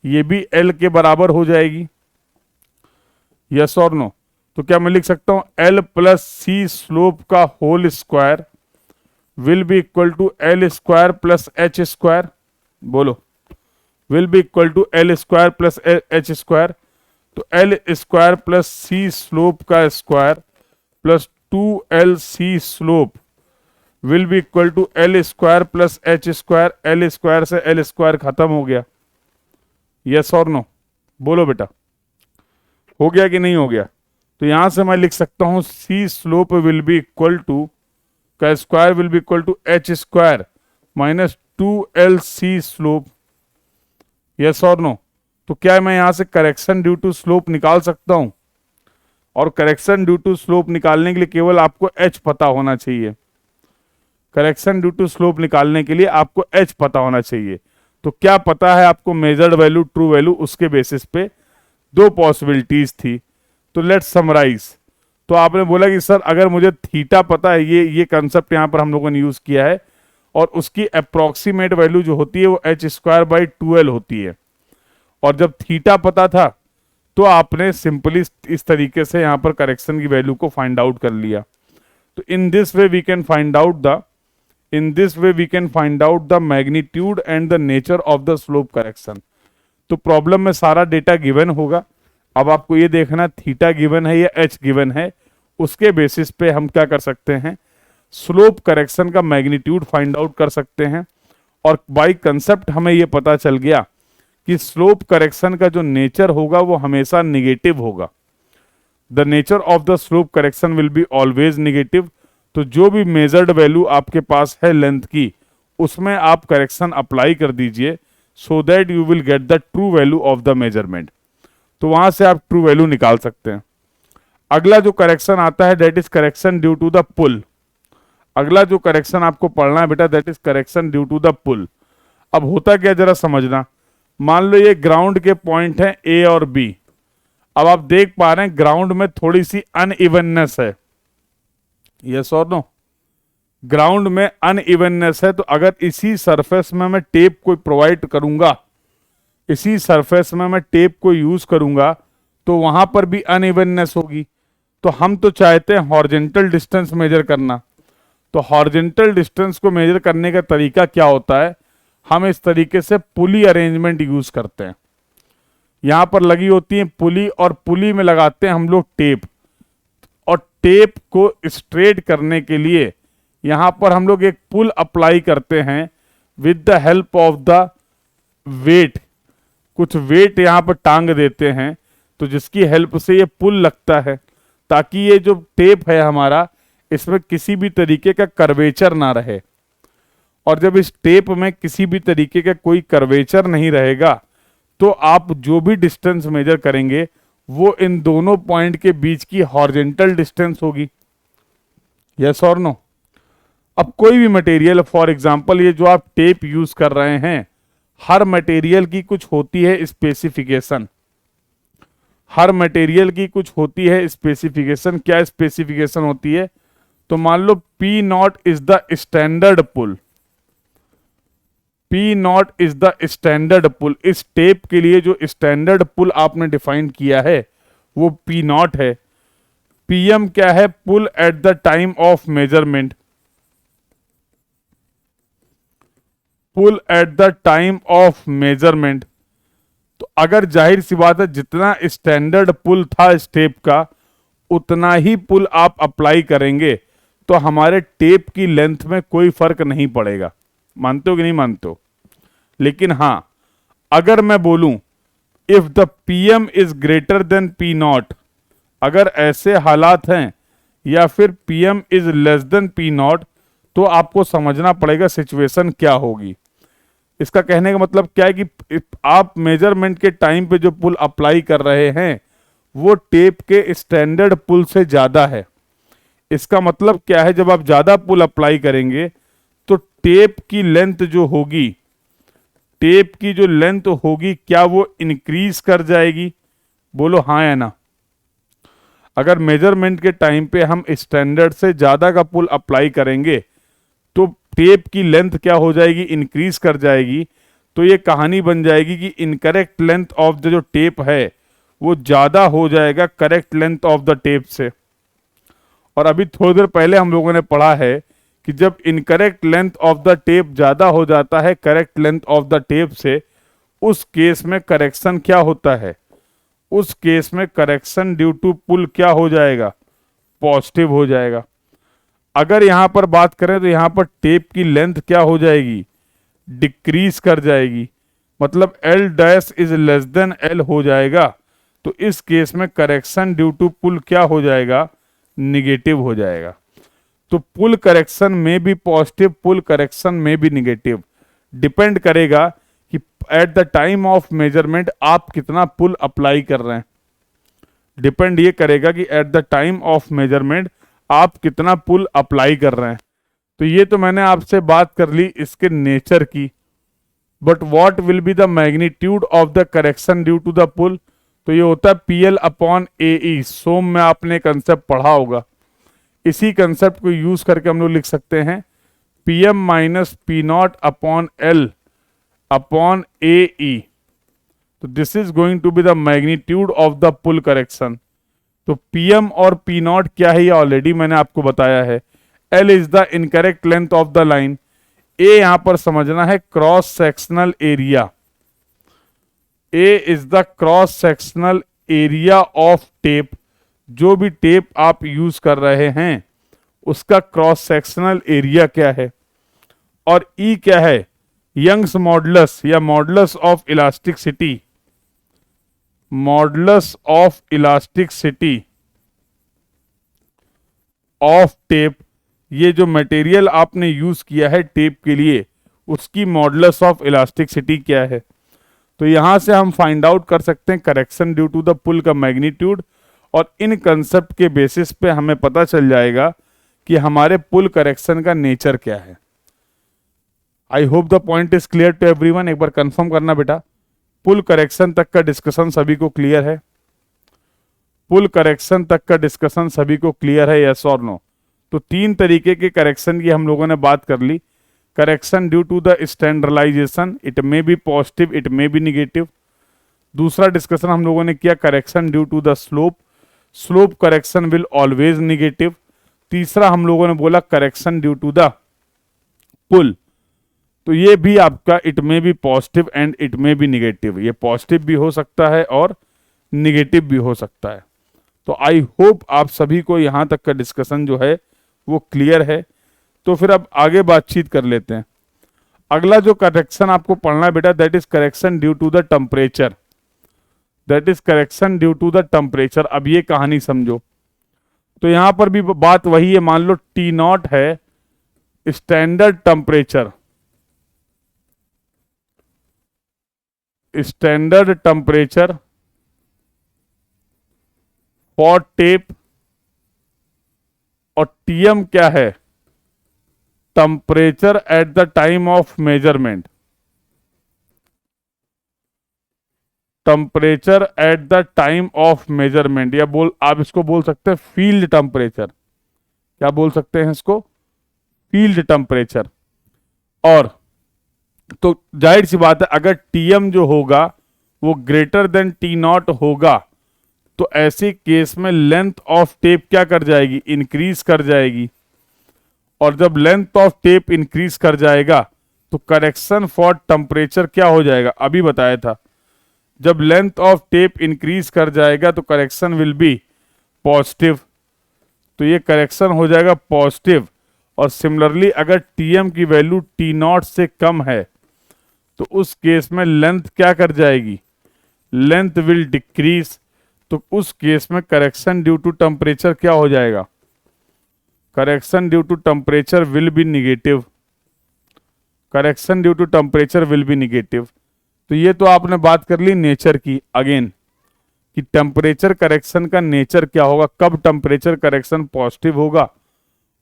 ये भी एल के बराबर हो जाएगी, यस और नो। तो क्या मैं लिख सकता हूं एल प्लस सी स्लोप का whole square will be equal to L square plus H square, बोलो, will be equal to L square plus H square. तो L square plus C slope का square plus 2LC slope will be equal to L square plus H square. L square से L square खत्म हो गया, yes और no, बोलो बेटा, हो गया कि नहीं हो गया। तो यहां से मैं लिख सकता हूं C slope will be equal to, का square will be equal to H square minus 2LC slope, yes और नो। तो क्या मैं यहां से करेक्शन ड्यू टू स्लोप निकाल सकता हूं, और करेक्शन ड्यू टू स्लोप निकालने के लिए केवल आपको एच पता होना चाहिए। करेक्शन ड्यू टू स्लोप निकालने के लिए आपको एच पता होना चाहिए। तो क्या पता है आपको, मेजर्ड वैल्यू, ट्रू वैल्यू, उसके बेसिस पे दो पॉसिबिलिटीज थी। तो लेट्स समराइज। तो आपने बोला कि सर अगर मुझे थीटा पता है, ये कंसेप्ट यहां पर हम लोगों ने यूज किया है, और उसकी अप्रोक्सीमेट वैल्यू जो होती है वो एच स्क्वायर बाई 2L होती है, और जब थीटा पता था तो आपने सिंपली इस तरीके से यहां पर करेक्शन की वैल्यू को फाइंड आउट कर लिया। तो in this way we can find out the magnitude and the nature of the slope correction. तो प्रॉब्लम में सारा डेटा गिवन होगा, अब आपको ये देखना थीटा गिवन है या एच गिवन है, उसके बेसिस पे हम क्या कर सकते हैं, स्लोप करेक्शन का मैग्नीट्यूड फाइंड आउट कर सकते हैं। और बाय कंसेप्ट हमें ये पता चल गया कि स्लोप करेक्शन का जो नेचर होगा वो हमेशा निगेटिव होगा। The nature of the slope correction will be always negative. तो जो भी मेजर्ड वैल्यू आपके पास है लेंथ की, उसमें आप करेक्शन अप्लाई कर दीजिए, so that you will get the true value of the measurement. तो वहां से आप ट्रू वैल्यू निकाल सकते हैं। अगला जो करेक्शन आता है that is correction due to the pull. अगला जो करेक्शन आपको पढ़ना है बेटा that is correction due to the pull. अब होता क्या जरा समझना, मान लो ये ग्राउंड के पॉइंट हैं ए और बी। अब आप देख पा रहे हैं ग्राउंड में थोड़ी सी अनइवननेस है, यस और नो, ग्राउंड में अनइवननेस है। तो अगर इसी सरफेस में मैं टेप को प्रोवाइड करूंगा, इसी सरफेस में मैं टेप को यूज करूंगा, तो वहां पर भी अनइवननेस होगी। तो हम तो चाहते हैं हॉरिजॉन्टल डिस्टेंस मेजर करना। तो हॉरिजॉन्टल डिस्टेंस को मेजर करने का तरीका क्या होता है, हम इस तरीके से पुली अरेंजमेंट यूज करते हैं। यहां पर लगी होती है पुली, और पुली में लगाते हैं हम लोग टेप, और टेप को स्ट्रेट करने के लिए यहां पर हम लोग एक पुल अप्लाई करते हैं with the help of the weight. कुछ वेट यहां पर टांग देते हैं, तो जिसकी हेल्प से ये पुल लगता है, ताकि ये जो टेप है हमारा, इसमें किसी भी तरीके का कर्वेचर ना रहे। और जब इस टेप में किसी भी तरीके का कोई कर्वेचर नहीं रहेगा, तो आप जो भी डिस्टेंस मेजर करेंगे वो इन दोनों पॉइंट के बीच की हॉरिजॉन्टल डिस्टेंस होगी, यस और नो। अब कोई भी मटेरियल, फॉर एग्जांपल ये जो आप टेप यूज कर रहे हैं, हर मटेरियल की कुछ होती है स्पेसिफिकेशन, हर मटेरियल की कुछ होती है स्पेसिफिकेशन। क्या स्पेसिफिकेशन होती है, तो मान लो P not is the standard pull, P not is the standard pull. इस टेप के लिए जो स्टैंडर्ड पुल आपने डिफाइन किया है वो P नॉट है। PM क्या है, pull at the time of measurement, pull at the time of measurement. तो अगर जाहिर सी बात है जितना स्टैंडर्ड पुल था इस टेप का, उतना ही पुल आप अप्लाई करेंगे, तो हमारे टेप की लेंथ में कोई फर्क नहीं पड़ेगा। मानते हो कि नहीं मानते हो? लेकिन हां, अगर मैं बोलूं if the PM is greater then P not, अगर ऐसे हालात हैं, या फिर PM is less then P not, तो आपको समझना पड़ेगा सिचुएशन क्या होगी। इसका कहने का मतलब क्या है कि आप मेजरमेंट के टाइम पे जो पुल अप्लाई कर रहे हैं वो टेप के स्टैंडर्ड पुल से ज्यादा है। इसका मतलब क्या है, जब आप ज्यादा पुल अप्लाई करेंगे तो टेप की लेंथ जो होगी, टेप की जो लेंथ होगी, क्या वो इंक्रीज कर जाएगी? बोलो हाँ या ना। अगर मेजरमेंट के टाइम पे हम स्टैंडर्ड से ज्यादा का पुल अप्लाई करेंगे तो टेप की लेंथ क्या हो जाएगी, इंक्रीज कर जाएगी, तो ये कहानी बन जाएगी कि इनकरेक्ट लेंथ ऑफ द जो टेप है वो ज्यादा हो जाएगा correct length of the tape से। और अभी थोड़ी देर पहले हम लोगों ने पढ़ा है कि जब incorrect length of the tape ज्यादा हो जाता है correct length of the tape से, उस केस में करेक्शन क्या होता है, उस केस में करेक्शन ड्यू टू पुल क्या हो जाएगा, पॉजिटिव हो जाएगा। अगर यहां पर बात करें तो यहां पर टेप की लेंथ क्या हो जाएगी, डिक्रीज कर जाएगी, मतलब L dash is less then L हो जाएगा। तो इस केस में करेक्शन ड्यू टू पुल क्या हो जाएगा, निगेटिव हो जाएगा। तो पुल करेक्शन में भी पॉजिटिव, पुल करेक्शन में भी निगेटिव, डिपेंड करेगा कि eight the time of measurement आप कितना पुल अप्लाई कर रहे हैं। डिपेंड ये करेगा कि eight the time of measurement आप कितना पुल अप्लाई कर रहे हैं। तो ये तो मैंने आपसे बात कर ली इसके नेचर की। But what will be the magnitude of the correction due to the pull, तो ये होता है PL अपॉन AE। सोम में आपने कंसेप्ट पढ़ा होगा, इसी कंसेप्ट को यूज करके हम लोग लिख सकते हैं PM minus P0 upon L upon AE। तो this is going to be the magnitude of the pull correction. तो PM और P0 क्या है, ये ऑलरेडी मैंने आपको बताया है। L is the incorrect length of the line. A यहां पर समझना है cross sectional area. A is the cross sectional area of tape. जो भी टेप आप यूज कर रहे हैं उसका क्रॉस सेक्शनल एरिया क्या है। और E क्या है, यंग्स मॉडुलस या modulus of elasticity, modulus of elasticity of tape. ये जो मटेरियल आपने यूज किया है टेप के लिए उसकी मॉडुलस ऑफ इलास्टिसिटी क्या है। तो यहां से हम फाइंड आउट कर सकते हैं करेक्शन ड्यू टू द पुल का मैग्नीट्यूड, और इन कंसेप्ट के बेसिस पे हमें पता चल जाएगा कि हमारे पुल करेक्शन का नेचर क्या है। I hope the point is clear to everyone. एक बार कंफर्म करना बेटा, पुल करेक्शन तक का डिस्कशन सभी को क्लियर है? पुल करेक्शन तक का डिस्कशन सभी को क्लियर है, यस और नो? तो तीन तरीके के करेक्शन की हम लोगों ने बात कर ली। Correction due to the standardization, it may be positive, it may be negative. दूसरा डिस्कशन हम लोगों ने किया correction due to the slope, slope correction will always negative. तीसरा हम लोगों ने बोला correction due to the pull, तो ये भी आपका it may be positive and it may be negative. ये पॉजिटिव भी हो सकता है और निगेटिव भी हो सकता है। तो आई होप आप सभी को यहां तक का डिस्कशन जो है वो क्लियर है। तो फिर अब आगे बातचीत कर लेते हैं। अगला जो करेक्शन आपको पढ़ना है बेटा, that is correction due to the temperature, that is correction due to the temperature. अब ये कहानी समझो। तो यहां पर भी बात वही है, मान लो T0 है standard temperature, standard temperature for tape, और TM क्या है, temperature at the time of measurement, temperature at the time of measurement, या आप इसको बोल सकते हैं फील्ड टेम्परेचर। क्या बोल सकते हैं इसको, फील्ड टेम्परेचर। और तो जाहिर सी बात है अगर TM जो होगा वो ग्रेटर देन T0 होगा तो ऐसे केस में लेंथ ऑफ टेप क्या कर जाएगी, इंक्रीज कर जाएगी। और जब लेंथ ऑफ टेप इंक्रीज कर जाएगा तो करेक्शन फॉर टेम्परेचर क्या हो जाएगा, अभी बताया था। जब लेंथ ऑफ टेप इंक्रीज कर जाएगा तो करेक्शन विल बी पॉजिटिव, तो ये करेक्शन हो जाएगा पॉजिटिव। और सिमिलरली अगर TM की वैल्यू T0 से कम है तो उस केस में लेंथ क्या कर जाएगी, लेंथ विल डिक्रीज। तो उस केस में करेक्शन ड्यू टू टेम्परेचर क्या हो जाएगा, correction due to temperature will be negative, correction due to temperature will be negative. तो ये तो आपने बात कर ली नेचर की अगेन, कि टेम्परेचर करेक्शन का नेचर क्या होगा, कब टेम्परेचर करेक्शन पॉजिटिव होगा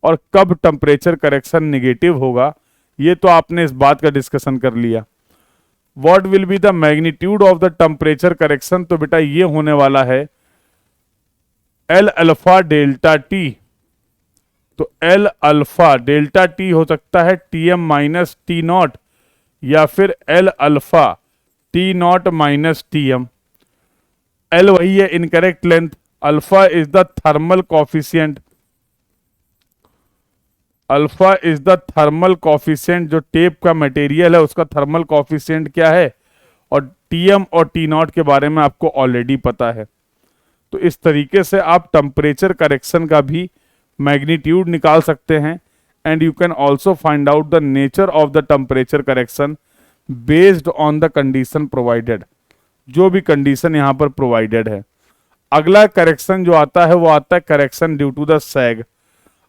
और कब टेम्परेचर करेक्शन निगेटिव होगा। ये तो आपने इस बात का डिस्कशन कर लिया। What will be the magnitude of the temperature correction, तो बेटा ये होने वाला है L अल्फा डेल्टा T तो एल अल्फा डेल्टा टी हो सकता है T M minus T naught, या फिर L alpha T naught minus T M. L वही है incorrect length, alpha is the thermal coefficient, alpha is the thermal coefficient, जो tape का मटेरियल है उसका थर्मल कॉफिशिएंट क्या है, और टीएम और टी नॉट के बारे में आपको ऑलरेडी पता है। तो इस तरीके से आप टेम्परेचर करेक्शन का भी मैग्नीट्यूड निकाल सकते हैं, and you can also find out the nature of the temperature correction based on the condition provided, जो भी कंडीशन यहाँ पर प्रोवाइडेड है। अगला करेक्शन जो आता है वो आता है correction due to the sag.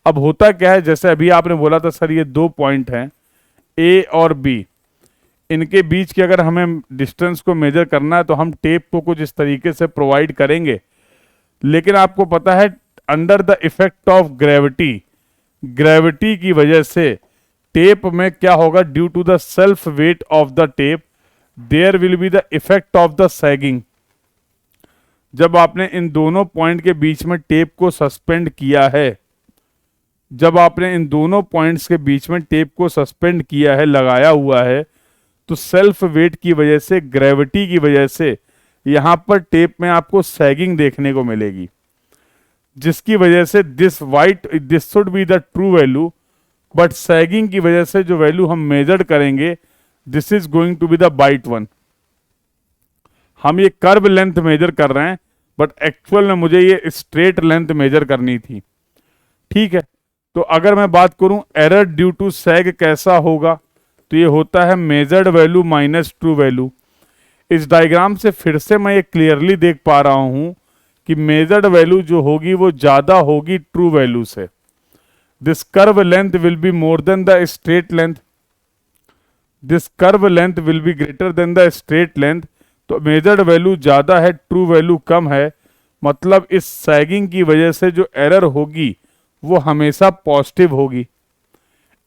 अब होता क्या है, जैसे अभी आपने बोला था सर ये दो पॉइंट हैं ए और बी, इनके बीच की अगर हमें डिस्टेंस को मेजर करना है तो हम टेप को कुछ इस तरीके से प्रोवाइड करेंगे, लेकिन आपको पता है under the effect of gravity, gravity की वजह से टेप में क्या होगा, due to the self weight of the tape there will be the effect of the sagging. जब आपने इन दोनों पॉइंट के बीच में टेप को सस्पेंड किया है, जब आपने इन दोनों पॉइंट्स के बीच में टेप को सस्पेंड किया है, लगाया हुआ है, तो सेल्फ वेट की वजह से, ग्रेविटी की वजह से यहां पर टेप में आपको सैगिंग देखने को मिलेगी, जिसकी वजह से this should be the true value, but sagging की वजह से जो वैल्यू हम मेजर करेंगे this is going to be the bite one. हम ये कर्व लेंथ मेजर कर रहे हैं, बट एक्चुअल में मुझे ये स्ट्रेट लेंथ मेजर करनी थी। ठीक है, तो अगर मैं बात करूं एरर ड्यू टू सैग कैसा होगा, तो ये होता है measured value minus true value. इस डायग्राम से फिर से मैं ये क्लियरली देख पा रहा हूं कि मेजर्ड वैल्यू जो होगी वो ज्यादा होगी ट्रू वैल्यू से। This curve length will be more than the straight length, this curve length will be greater than the straight length. तो मेजर्ड वैल्यू ज्यादा है, ट्रू वैल्यू कम है, मतलब इस सैगिंग की वजह से जो एरर होगी वो हमेशा पॉजिटिव होगी।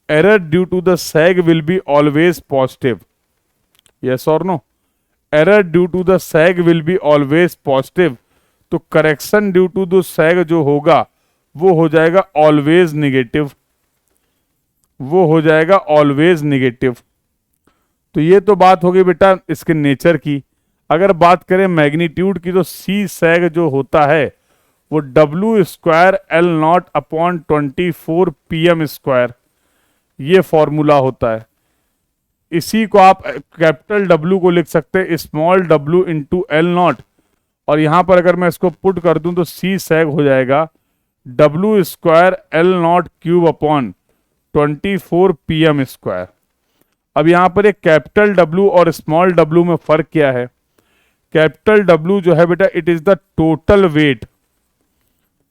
Error due to the sag will be always positive, yes और no, error due to the sag will be always positive. तो correction due to the sag जो होगा वो हो जाएगा ऑलवेज निगेटिव, वो हो जाएगा ऑलवेज निगेटिव। तो ये तो बात हो गई बेटा इसके नेचर की। अगर बात करें मैग्नीट्यूड की, तो सी सैग जो होता है वो W square L not upon 24 PM square, ये फॉर्मूला होता है। इसी को आप कैपिटल डब्ल्यू को लिख सकते हैं small W into L not, और यहां पर अगर मैं इसको पुट कर दूं तो सी सैग हो जाएगा W square L not cube upon 24 PM square. अब यहां पर एक कैपिटल डब्ल्यू और स्मॉल डब्ल्यू में फर्क क्या है। कैपिटल डब्ल्यू जो है बेटा it is the total wait,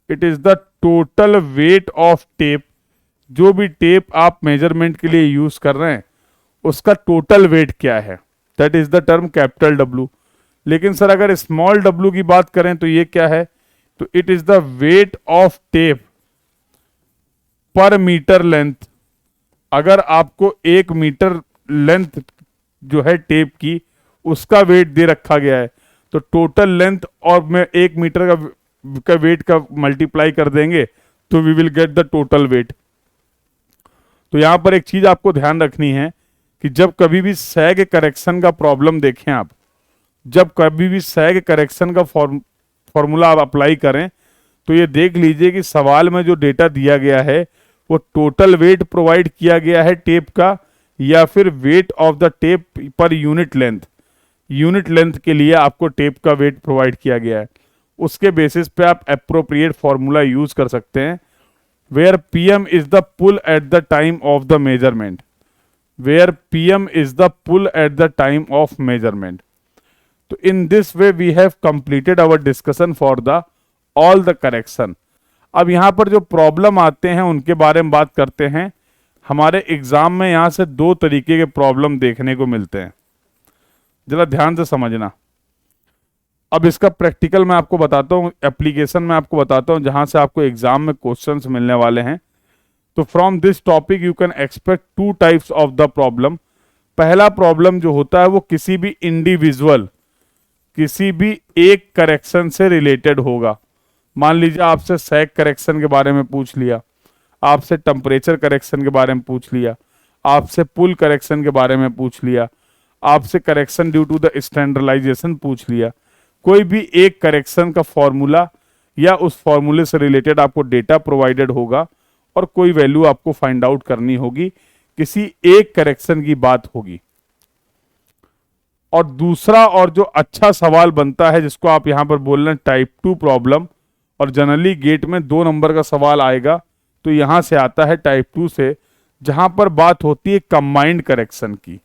it is the total weight of tape. जो भी टेप आप मेजरमेंट के लिए यूज कर रहे हैं उसका टोटल वेट क्या है, that is the term capital W. लेकिन सर अगर स्मॉल डब्ल्यू की बात करें तो ये क्या है, तो it is the weight of tape पर मीटर लेंथ। अगर आपको 1 मीटर लेंथ जो है टेप की उसका वेट दे रखा गया है, तो टोटल लेंथ और मैं 1 मीटर का वेट का मल्टीप्लाई कर देंगे तो we will get the total weight. तो यहां पर एक चीज आपको ध्यान रखनी है कि जब कभी भी सैग करेक्शन का प्रॉब्लम देखें आप, जब कभी भी सैग करेक्शन का फॉर्मूला आप अप्लाई करें, तो ये देख लीजिए कि सवाल में जो डेटा दिया गया है वो टोटल वेट प्रोवाइड किया गया है टेप का, या फिर wait of the tape per unit length, unit length के लिए आपको टेप का वेट प्रोवाइड किया गया है। उसके बेसिस पे आप एप्रोप्रिएट फॉर्मूला यूज कर सकते हैं, where PM is the pull at the time of the measurement, where PM is the pull at the time of measurement. तो in this way we have completed our discussion for the all the correction. अब यहां पर जो problem आते हैं उनके बारे में बात करते हैं। हमारे एग्जाम में यहां से 2 तरीके के प्रॉब्लम देखने को मिलते हैं, जरा ध्यान से समझना। अब इसका प्रैक्टिकल मैं आपको बताता हूँ, एप्लीकेशन में आपको बताता हूँ जहां से आपको एग्जाम में क्वेश्चंस मिलने वाले हैं। तो from this topic you can expect 2 types of the problem. पहला प्रॉब्लम जो होता है वो किसी भी इंडिविजुअल, किसी भी एक करेक्शन से रिलेटेड होगा। मान लीजिए आपसे सैग करेक्शन के बारे में पूछ लिया, आपसे टेम्परेचर करेक्शन के बारे में पूछ लिया, आपसे पुल करेक्शन के बारे में पूछ लिया, आपसे correction due to the standardization पूछ लिया। कोई भी एक करेक्शन का फॉर्मूला या उस फॉर्मूले से रिलेटेड आपको डेटा प्रोवाइडेड होगा और कोई वैल्यू आपको फाइंड आउट करनी होगी, किसी एक करेक्शन की बात होगी। और दूसरा और जो अच्छा सवाल बनता है जिसको आप यहां पर बोल रहे हैं टाइप 2 प्रॉब्लम, और जनरली गेट में 2 नंबर का सवाल आएगा, तो यहां से आता है टाइप 2 से, जहां पर बात होती है कंबाइंड करेक्शन की।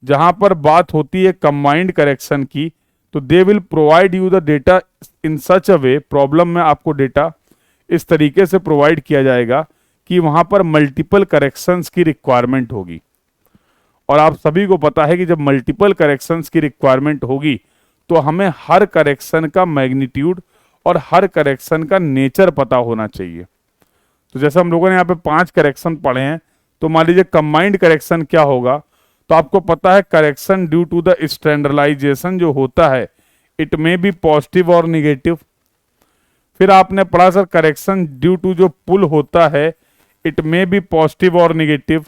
जहां पर बात होती है कंबाइंड करेक्शन की, तो they will provide you the data in such a way, problem में आपको डेटा इस तरीके से प्रोवाइड किया जाएगा कि वहां पर मल्टीपल करेक्शंस की रिक्वायरमेंट होगी। और आप सभी को पता है कि जब मल्टीपल करेक्शंस की रिक्वायरमेंट होगी तो हमें हर करेक्शन का मैग्नीट्यूड और हर करेक्शन का नेचर पता होना चाहिए। तो जैसे हम लोगों ने यहाँ पे 5 करेक्शन पढ़े हैं, तो मान लीजिए कंबाइंड करेक्शन क्या होगा, तो आपको पता है correction due to the standardization जो होता है इट मे बी पॉजिटिव और निगेटिव। फिर आपने पढ़ा सर करेक्शन ड्यू टू जो पुल होता है इट मे बी पॉजिटिव और negative.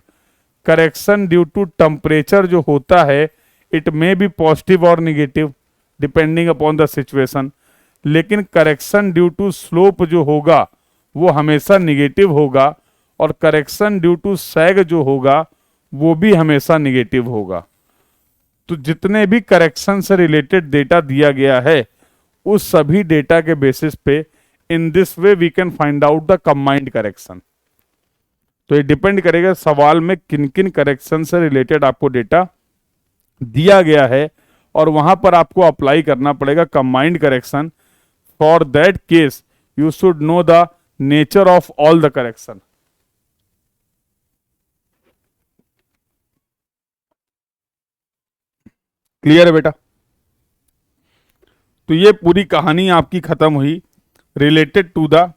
Correction due to temperature जो होता है इट मे बी पॉजिटिव और negative depending upon the situation. लेकिन करेक्शन ड्यू टू स्लोप जो होगा वो हमेशा निगेटिव होगा, और करेक्शन ड्यू टू सैग जो होगा वो भी हमेशा निगेटिव होगा। तो जितने भी करेक्शन से रिलेटेड डेटा दिया गया है उस सभी डेटा के बेसिस पे in this way we can find out the combined correction. तो ये डिपेंड करेगा सवाल में किन किन करेक्शन से रिलेटेड आपको डेटा दिया गया है, और वहां पर आपको अप्लाई करना पड़ेगा combined correction. For that case you should know the nature of all the correction. Clear है बेटा? तो ये पूरी कहानी आपकी खत्म हुई रिलेटेड टू द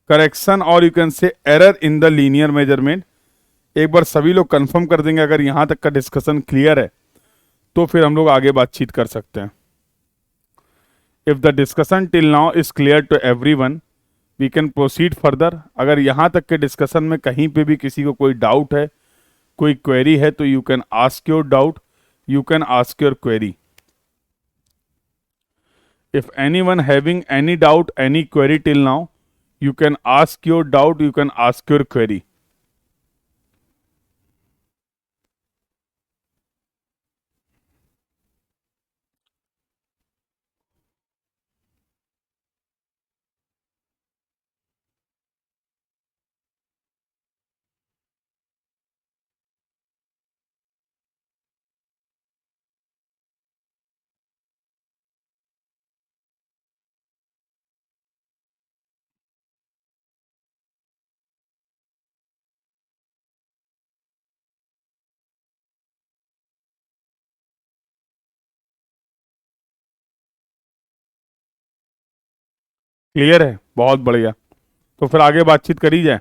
करेक्शन और यू कैन से error in the linear measurement. एक बार सभी लोग कंफर्म कर देंगे अगर यहां तक का डिस्कशन क्लियर है, तो फिर हम लोग आगे बातचीत कर सकते हैं। If the discussion till now is clear to everyone we can proceed further. अगर यहां तक के डिस्कशन में कहीं पे भी किसी को कोई डाउट है, कोई क्वेरी है, तो you can ask your doubt, you can ask your query. If anyone having any doubt, any query till now, you can ask your doubt, you can ask your query. Clear है? बहुत बढ़िया। तो फिर आगे बातचीत करी जाए।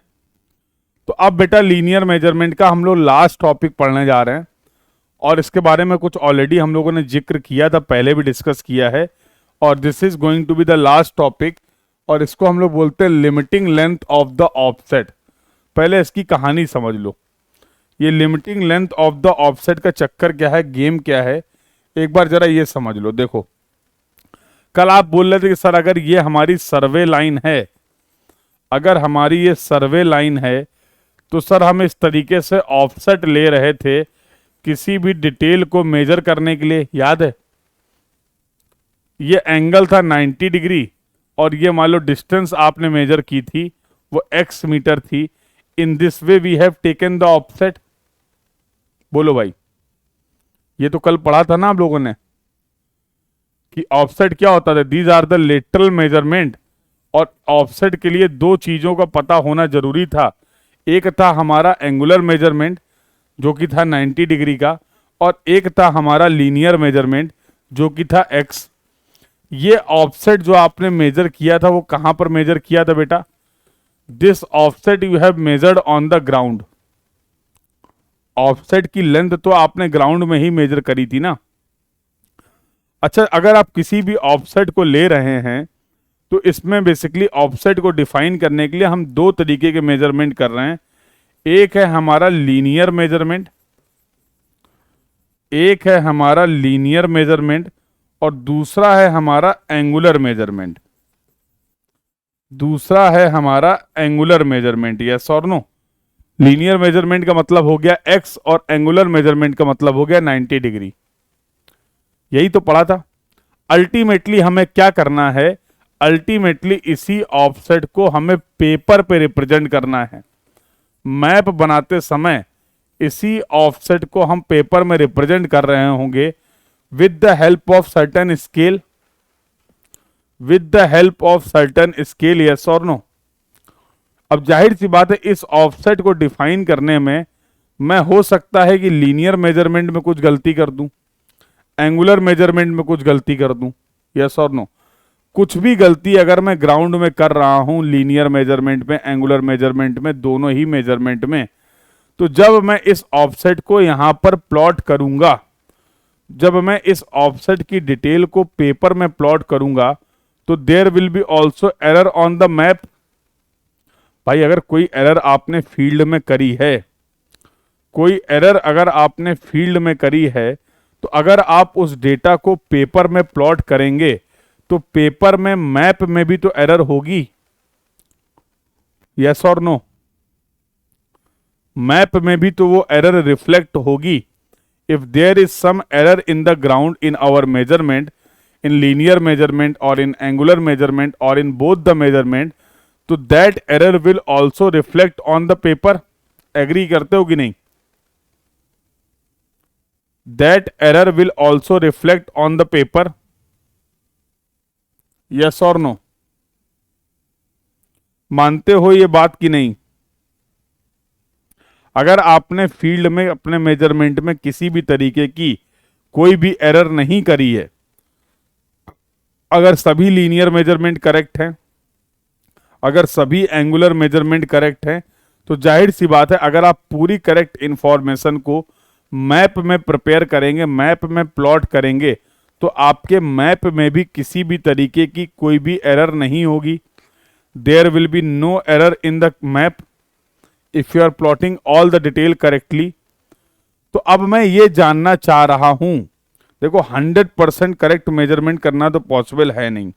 तो अब बेटा लीनियर मेजरमेंट का हम लोग लास्ट टॉपिक पढ़ने जा रहे हैं, और इसके बारे में कुछ ऑलरेडी हम लोगों ने जिक्र किया था, पहले भी डिस्कस किया है, और this is going to be the last topic. और इसको हम लोग बोलते हैं limiting length of the offset. पहले इसकी कहानी समझ लो। ये limiting length of the offset का चक्कर क्या है, गेम क्या है, एक बार जरा ये समझ लो। देखो, कल आप बोल रहे थे कि सर अगर ये हमारी सर्वे लाइन है, अगर हमारी ये सर्वे लाइन है, तो सर हम इस तरीके से ऑफसेट ले रहे थे किसी भी डिटेल को मेजर करने के लिए, याद है? ये एंगल था 90 डिग्री, और ये मान लो डिस्टेंस आपने मेजर की थी वो x मीटर थी। In this way we have taken the offset. बोलो भाई, ये तो कल पढ़ा था ना आप लोगों ने कि ऑफसेट क्या होता था, these are the lateral measurement. और ऑफसेट के लिए 2 चीजों का पता होना जरूरी था। एक था हमारा एंगुलर मेजरमेंट जो कि था 90 डिग्री का, और एक था हमारा लीनियर मेजरमेंट जो कि था x। ये ऑफसेट जो आपने मेजर किया था वो कहां पर मेजर किया था बेटा? This offset you have measured on the ground. Offset की लेंथ तो आपने ग्राउंड में ही मेजर करी थी ना। अच्छा, अगर आप किसी भी ऑफसेट को ले रहे हैं तो इसमें बेसिकली ऑफसेट को डिफाइन करने के लिए हम दो तरीके के मेजरमेंट कर रहे हैं। एक है हमारा लीनियर मेजरमेंट, एक है हमारा लीनियर मेजरमेंट और दूसरा है हमारा एंगुलर मेजरमेंट। दूसरा है हमारा एंगुलर मेजरमेंट, यस और नो। लीनियर मेजरमेंट का मतलब हो गया x और एंगुलर मेजरमेंट का मतलब हो गया 90 डिग्री। यही तो पढ़ा था। अल्टीमेटली हमें क्या करना है, अल्टीमेटली इसी ऑफसेट को हमें पेपर पे रिप्रेजेंट करना है। मैप बनाते समय इसी ऑफसेट को हम पेपर में रिप्रेजेंट कर रहे होंगे with the help of certain scale, with the help of certain scale, yes और नो। अब जाहिर सी बात है इस ऑफसेट को डिफाइन करने में मैं हो सकता है कि लीनियर मेजरमेंट में कुछ गलती कर दूं, एंगुलर मेजरमेंट में कुछ गलती कर दूं, यस और नो। कुछ भी गलती अगर मैं ग्राउंड में कर रहा हूं, लीनियर मेजरमेंट में, एंगुलर मेजरमेंट में, दोनों ही मेजरमेंट में, तो जब मैं इस ऑफसेट को यहां पर प्लॉट करूंगा, जब मैं इस ऑफसेट की डिटेल को पेपर में प्लॉट करूंगा, तो there will be also error on the map. भाई अगर कोई एरर आपने फील्ड में करी है, कोई एरर अगर आपने फील्ड में करी है, तो अगर आप उस डेटा को पेपर में प्लॉट करेंगे तो पेपर में, मैप में भी तो एरर होगी, यस और नो। मैप में भी तो वो एरर रिफ्लेक्ट होगी। If there is some error in the ground in our measurement, in linear measurement और इन एंगुलर मेजरमेंट और इन बोथ द मेजरमेंट, तो that error will also reflect on the paper. Agree करते हो कि नहीं? That error will also reflect on the paper, yes और no. मानते हो ये बात कि नहीं? अगर आपने फील्ड में अपने मेजरमेंट में किसी भी तरीके की कोई भी एरर नहीं करी है, अगर सभी लीनियर मेजरमेंट करेक्ट हैं, अगर सभी एंगुलर मेजरमेंट करेक्ट हैं, तो जाहिर सी बात है अगर आप पूरी करेक्ट इंफॉर्मेशन को मैप में प्रिपेयर करेंगे, मैप में प्लॉट करेंगे, तो आपके मैप में भी किसी भी तरीके की कोई भी एरर नहीं होगी। There will be no error in the map if you are plotting all the detail correctly. तो अब मैं ये जानना चाह रहा हूं, देखो 100% करेक्ट मेजरमेंट करना तो पॉसिबल है नहीं।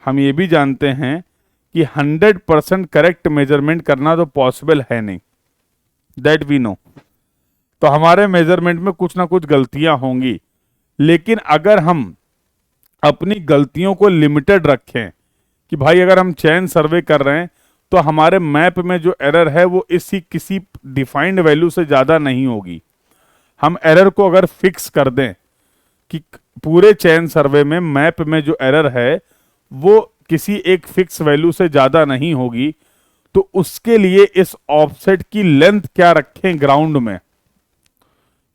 हम ये भी जानते हैं कि 100% करेक्ट मेजरमेंट करना तो पॉसिबल है नहीं, दैट वी नो। तो हमारे मेजरमेंट में कुछ ना कुछ गलतियां होंगी, लेकिन अगर हम अपनी गलतियों को लिमिटेड रखें कि भाई अगर हम चेन सर्वे कर रहे हैं तो हमारे मैप में जो एरर है वो इसी किसी डिफाइंड वैल्यू से ज़्यादा नहीं होगी। हम एरर को अगर फिक्स कर दें कि पूरे चेन सर्वे में मैप में जो एरर है वो किसी एक फिक्स वैल्यू से ज़्यादा नहीं होगी, तो उसके लिए इस ऑफसेट की लेंथ क्या रखें ग्राउंड में,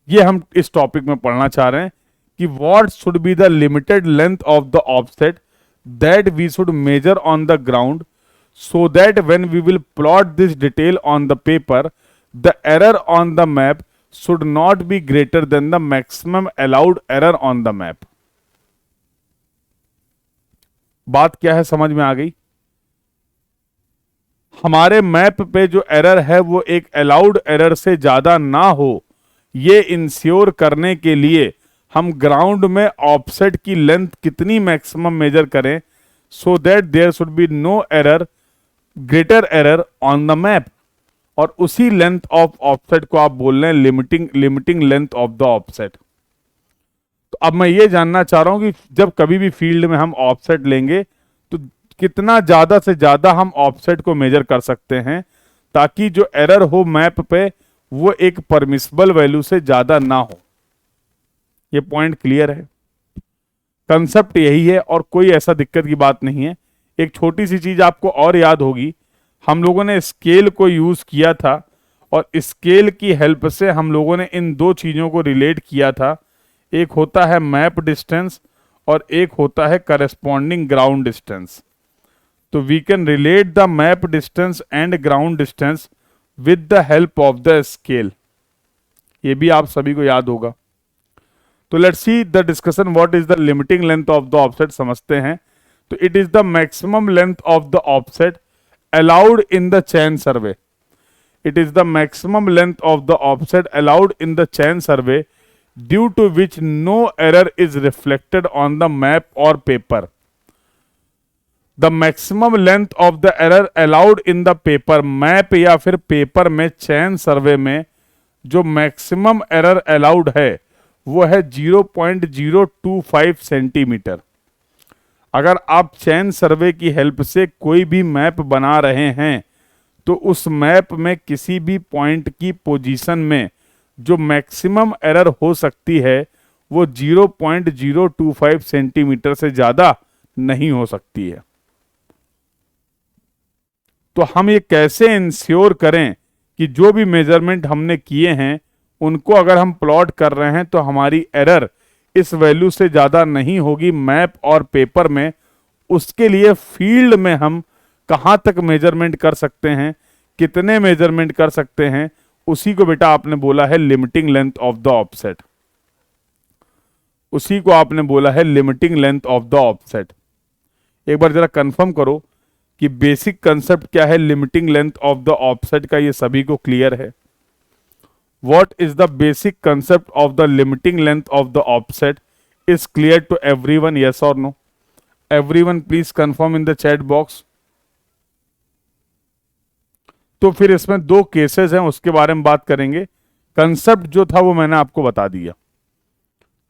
ये हम इस टॉपिक में पढ़ना चाह रहे हैं कि what should be the limited length of the offset that we should measure on the ground, so that when we will plot this detail on the paper, the error on the map should not be greater than the maximum allowed error on the map. बात क्या है, समझ में आ गई? हमारे map पे जो error है वो एक अलाउड एरर से ज्यादा ना हो, ये इंश्योर करने के लिए हम ग्राउंड में ऑफसेट की लेंथ कितनी मैक्सिमम मेजर करें, so that there should be no error, greater error on the map. और उसी लेंथ ऑफ ऑफसेट को आप बोल रहे हैं limiting length of the offset. तो अब मैं ये जानना चाह रहा हूं कि जब कभी भी फील्ड में हम ऑफसेट लेंगे तो कितना ज्यादा से ज्यादा हम ऑफसेट को मेजर कर सकते हैं ताकि जो एरर हो मैप पे वो एक परमिसिबल वैल्यू से ज्यादा ना हो। ये पॉइंट क्लियर है? कंसेप्ट यही है और कोई ऐसा दिक्कत की बात नहीं है। एक छोटी सी चीज आपको और याद होगी, हम लोगों ने स्केल को यूज किया था और स्केल की हेल्प से हम लोगों ने इन दो चीजों को रिलेट किया था। एक होता है मैप डिस्टेंस और एक होता है करस्पॉन्डिंग ग्राउंड डिस्टेंस। तो we can relate the map distance and ground distance with the help of the scale. ये भी आप सभी को याद होगा। तो let's see the discussion what is the limiting length of the offset, समझते हैं। तो it is the maximum length of the offset allowed in the chain survey. It is the maximum length of the offset allowed in the chain survey due to which no error is reflected on the map or paper. The maximum length of the error allowed in the paper, map या फिर paper में चैन सर्वे में जो maximum error allowed है वो है 0.025 centimetre. अगर आप चैन सर्वे की हेल्प से कोई भी मैप बना रहे हैं तो उस मैप में किसी भी पॉइंट की पोजीशन में जो मैक्सिमम एरर हो सकती है वो 0.025 सेंटीमीटर से ज़्यादा नहीं हो सकती है. तो हम ये कैसे इंश्योर करें कि जो भी मेजरमेंट हमने किए हैं उनको अगर हम प्लॉट कर रहे हैं तो हमारी एरर इस वैल्यू से ज़्यादा नहीं होगी मैप और पेपर में. उसके लिए फील्ड में हम कहाँ तक मेजरमेंट कर सकते हैं, कितने मेजरमेंट कर सकते हैं, उसी को बेटा आपने बोला है limiting length of the offset. उसी को आपने बोला है limiting length of the offset. एक बार जरा कंफर्म करो कि बेसिक कंसेप्ट क्या है limiting length of the offset का. ये सभी को क्लियर है? What is the basic concept of the limiting length of the offset is clear to everyone? Yes और no? Everyone please confirm in the chat box. तो फिर इसमें दो केसेस हैं, उसके बारे में बात करेंगे. कंसेप्ट जो था वो मैंने आपको बता दिया.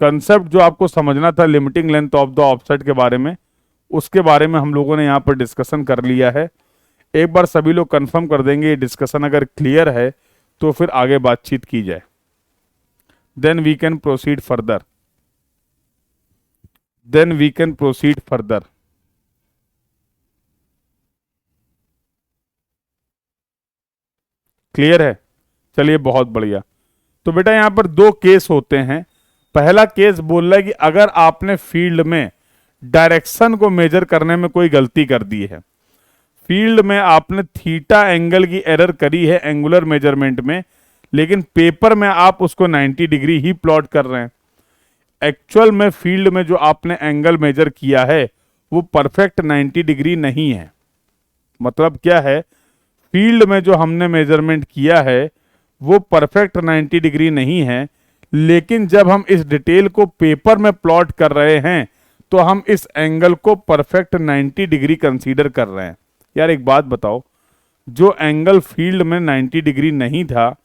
कंसेप्ट जो आपको समझना था limiting length of the offset के बारे में, उसके बारे में हम लोगों ने यहाँ पर डिस्कशन कर लिया है. एक बार सभी लोग कंफर्म कर देंगे ये डिस्कशन अगर क्लियर है तो फिर आगे बातचीत की जाए. Then we can proceed further. Clear है? चलिए बहुत बढ़िया. तो बेटा यहां पर दो केस होते हैं. पहला केस बोल रहा है कि अगर आपने फील्ड में डायरेक्शन को मेजर करने में कोई गलती कर दी है, फील्ड में आपने थीटा एंगल की एरर करी है एंगुलर मेजरमेंट में, लेकिन पेपर में आप उसको 90 डिग्री ही प्लॉट कर रहे हैं. एक्चुअल में फील्ड में जो आपने एंगल मेजर किया है वो परफेक्ट 90 डिग्री नहीं है. मतलब क्या है, फील्ड में जो हमने मेजरमेंट किया है वो परफेक्ट 90 डिग्री नहीं है, लेकिन जब हम इस डिटेल को पेपर में प्लॉट कर रहे हैं तो हम इस एंगल को परफेक्ट 90 डिग्री कंसीडर कर रहे हैं. यार एक बात बताओ, जो एंगल फील्ड में 90 डिग्री नहीं था,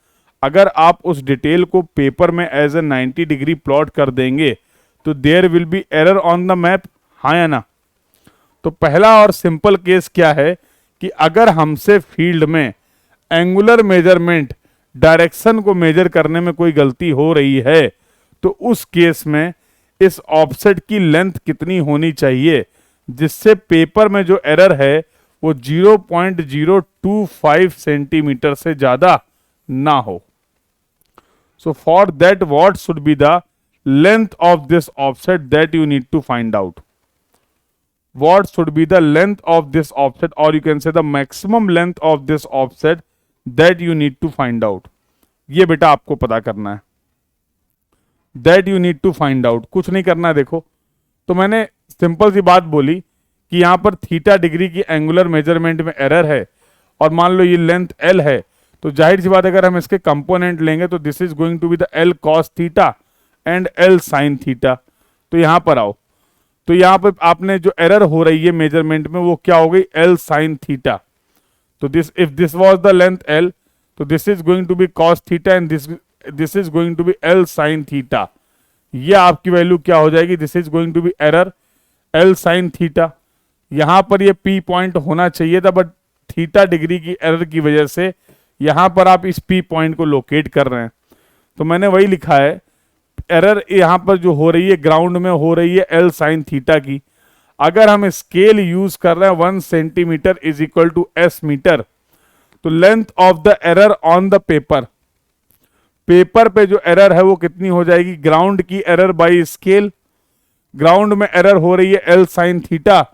अगर आप उस डिटेल को पेपर में एज ए 90 डिग्री प्लॉट कर देंगे तो there will be error on the map. हाँ या ना? तो पहला और सिंपल केस क्या है कि अगर हमसे फील्ड में एंगुलर मेजरमेंट डायरेक्शन को मेजर करने में कोई गलती हो रही है तो उस केस में इस ऑफसेट की लेंथ कितनी होनी चाहिए जिससे पेपर में जो एरर है वो 0.025 सेंटीमीटर से ज्यादा ना हो. So for that what should be the length of this offset that you need to find out. What should be the length of this offset, or you can say the maximum length of this offset that you need to find out. ये बेटा आपको पता करना है. That you need to find out. कुछ नहीं करना है. देखो, तो मैंने सिंपल सी बात बोली कि यहां पर थीटा डिग्री की एंगुलर मेजरमेंट में एरर है और मान लो ये लेंथ L है, तो जाहिर सी बात अगर हम इसके कंपोनेंट लेंगे तो this is going to be the L cos theta and L sin theta. तो यहां पर आओ, तो यहां पर आपने जो एरर हो रही है मेजरमेंट में वो क्या हो गई, L sin थीटा. तो this if this was the length L, तो this is going to be cos theta and this is going to be L sin theta. ये आपकी वैल्यू क्या हो जाएगी, this is going to be error L sin theta. यहां पर ये P point होना चाहिए था, बट थीटा डिग्री की एरर की वजह से यहां पर आप इस P पॉइंट को लोकेट कर रहे हैं. तो मैंने वही लिखा है, एरर यहां पर जो हो रही है ग्राउंड में हो रही है L sin थीटा की. अगर हम स्केल यूज कर रहे हैं 1 centimetre is equal to S metre, तो length of the error on the paper, paper पे जो एरर है वो कितनी हो जाएगी, ग्राउंड की एरर बाय स्केल. ग्राउंड में एरर हो रही है L sin थीटा,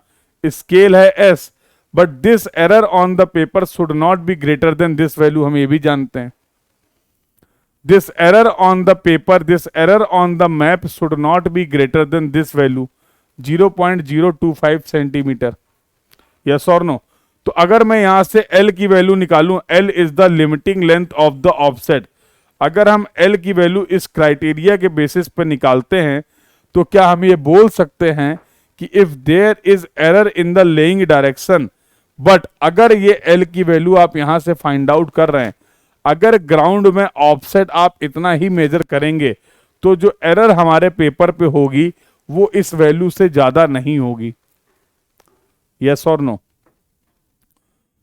स्केल है S, but this error on the paper should not be greater then this value. हम ये भी जानते हैं, this error on the paper, this error on the map should not be greater than this value. 0.025 centimetre. Yes और no? तो अगर मैं यहां से L की वैल्यू निकालूं, L is the limiting length of the offset, अगर हम L की वैल्यू इस क्राइटेरिया के बेसिस पर निकालते हैं तो क्या हम ये बोल सकते हैं कि if there is error in the laying direction, but अगर ये L की वैल्यू आप यहां से फाइंड आउट कर रहे हैं, अगर ग्राउंड में ऑफसेट आप इतना ही मेजर करेंगे तो जो एरर हमारे पेपर पे होगी वो इस वैल्यू से ज्यादा नहीं होगी। यस और नो?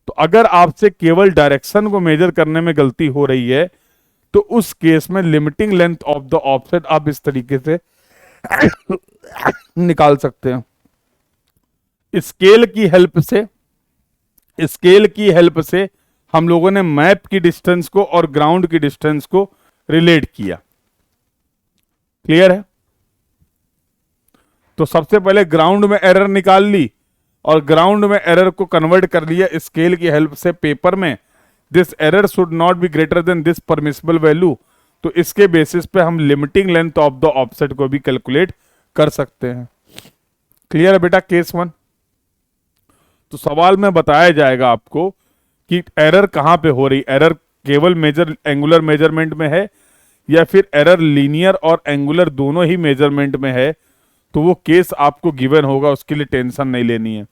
तो अगर आपसे केवल डायरेक्शन को मेजर करने में गलती हो रही है तो उस केस में limiting length of the offset आप इस तरीके से निकाल सकते हैं। स्केल की हेल्प से हम लोगों ने मैप की डिस्टेंस को और ग्राउंड की डिस्टेंस को रिलेट किया। क्लियर है? तो सबसे पहले ग्राउंड में एरर निकाल ली और ग्राउंड में एरर को कन्वर्ट कर लिया स्केल की हेल्प से पेपर में। This error should not be greater then this permissible value, तो इसके बेसिस पे हम limiting length of the offset को भी कैलकुलेट कर सकते हैं। क्लियर है बेटा केस 1? तो सवाल में बताया जाएगा आपको कि एरर कहां पे हो रही, एरर केवल एंगुलर मेजरमेंट में है या फिर एरर लीनियर और एंगुलर दोनों ही मेजरमेंट में है, तो वो केस आपको गिवन होगा, उसके लिए टेंशन नहीं लेनी है।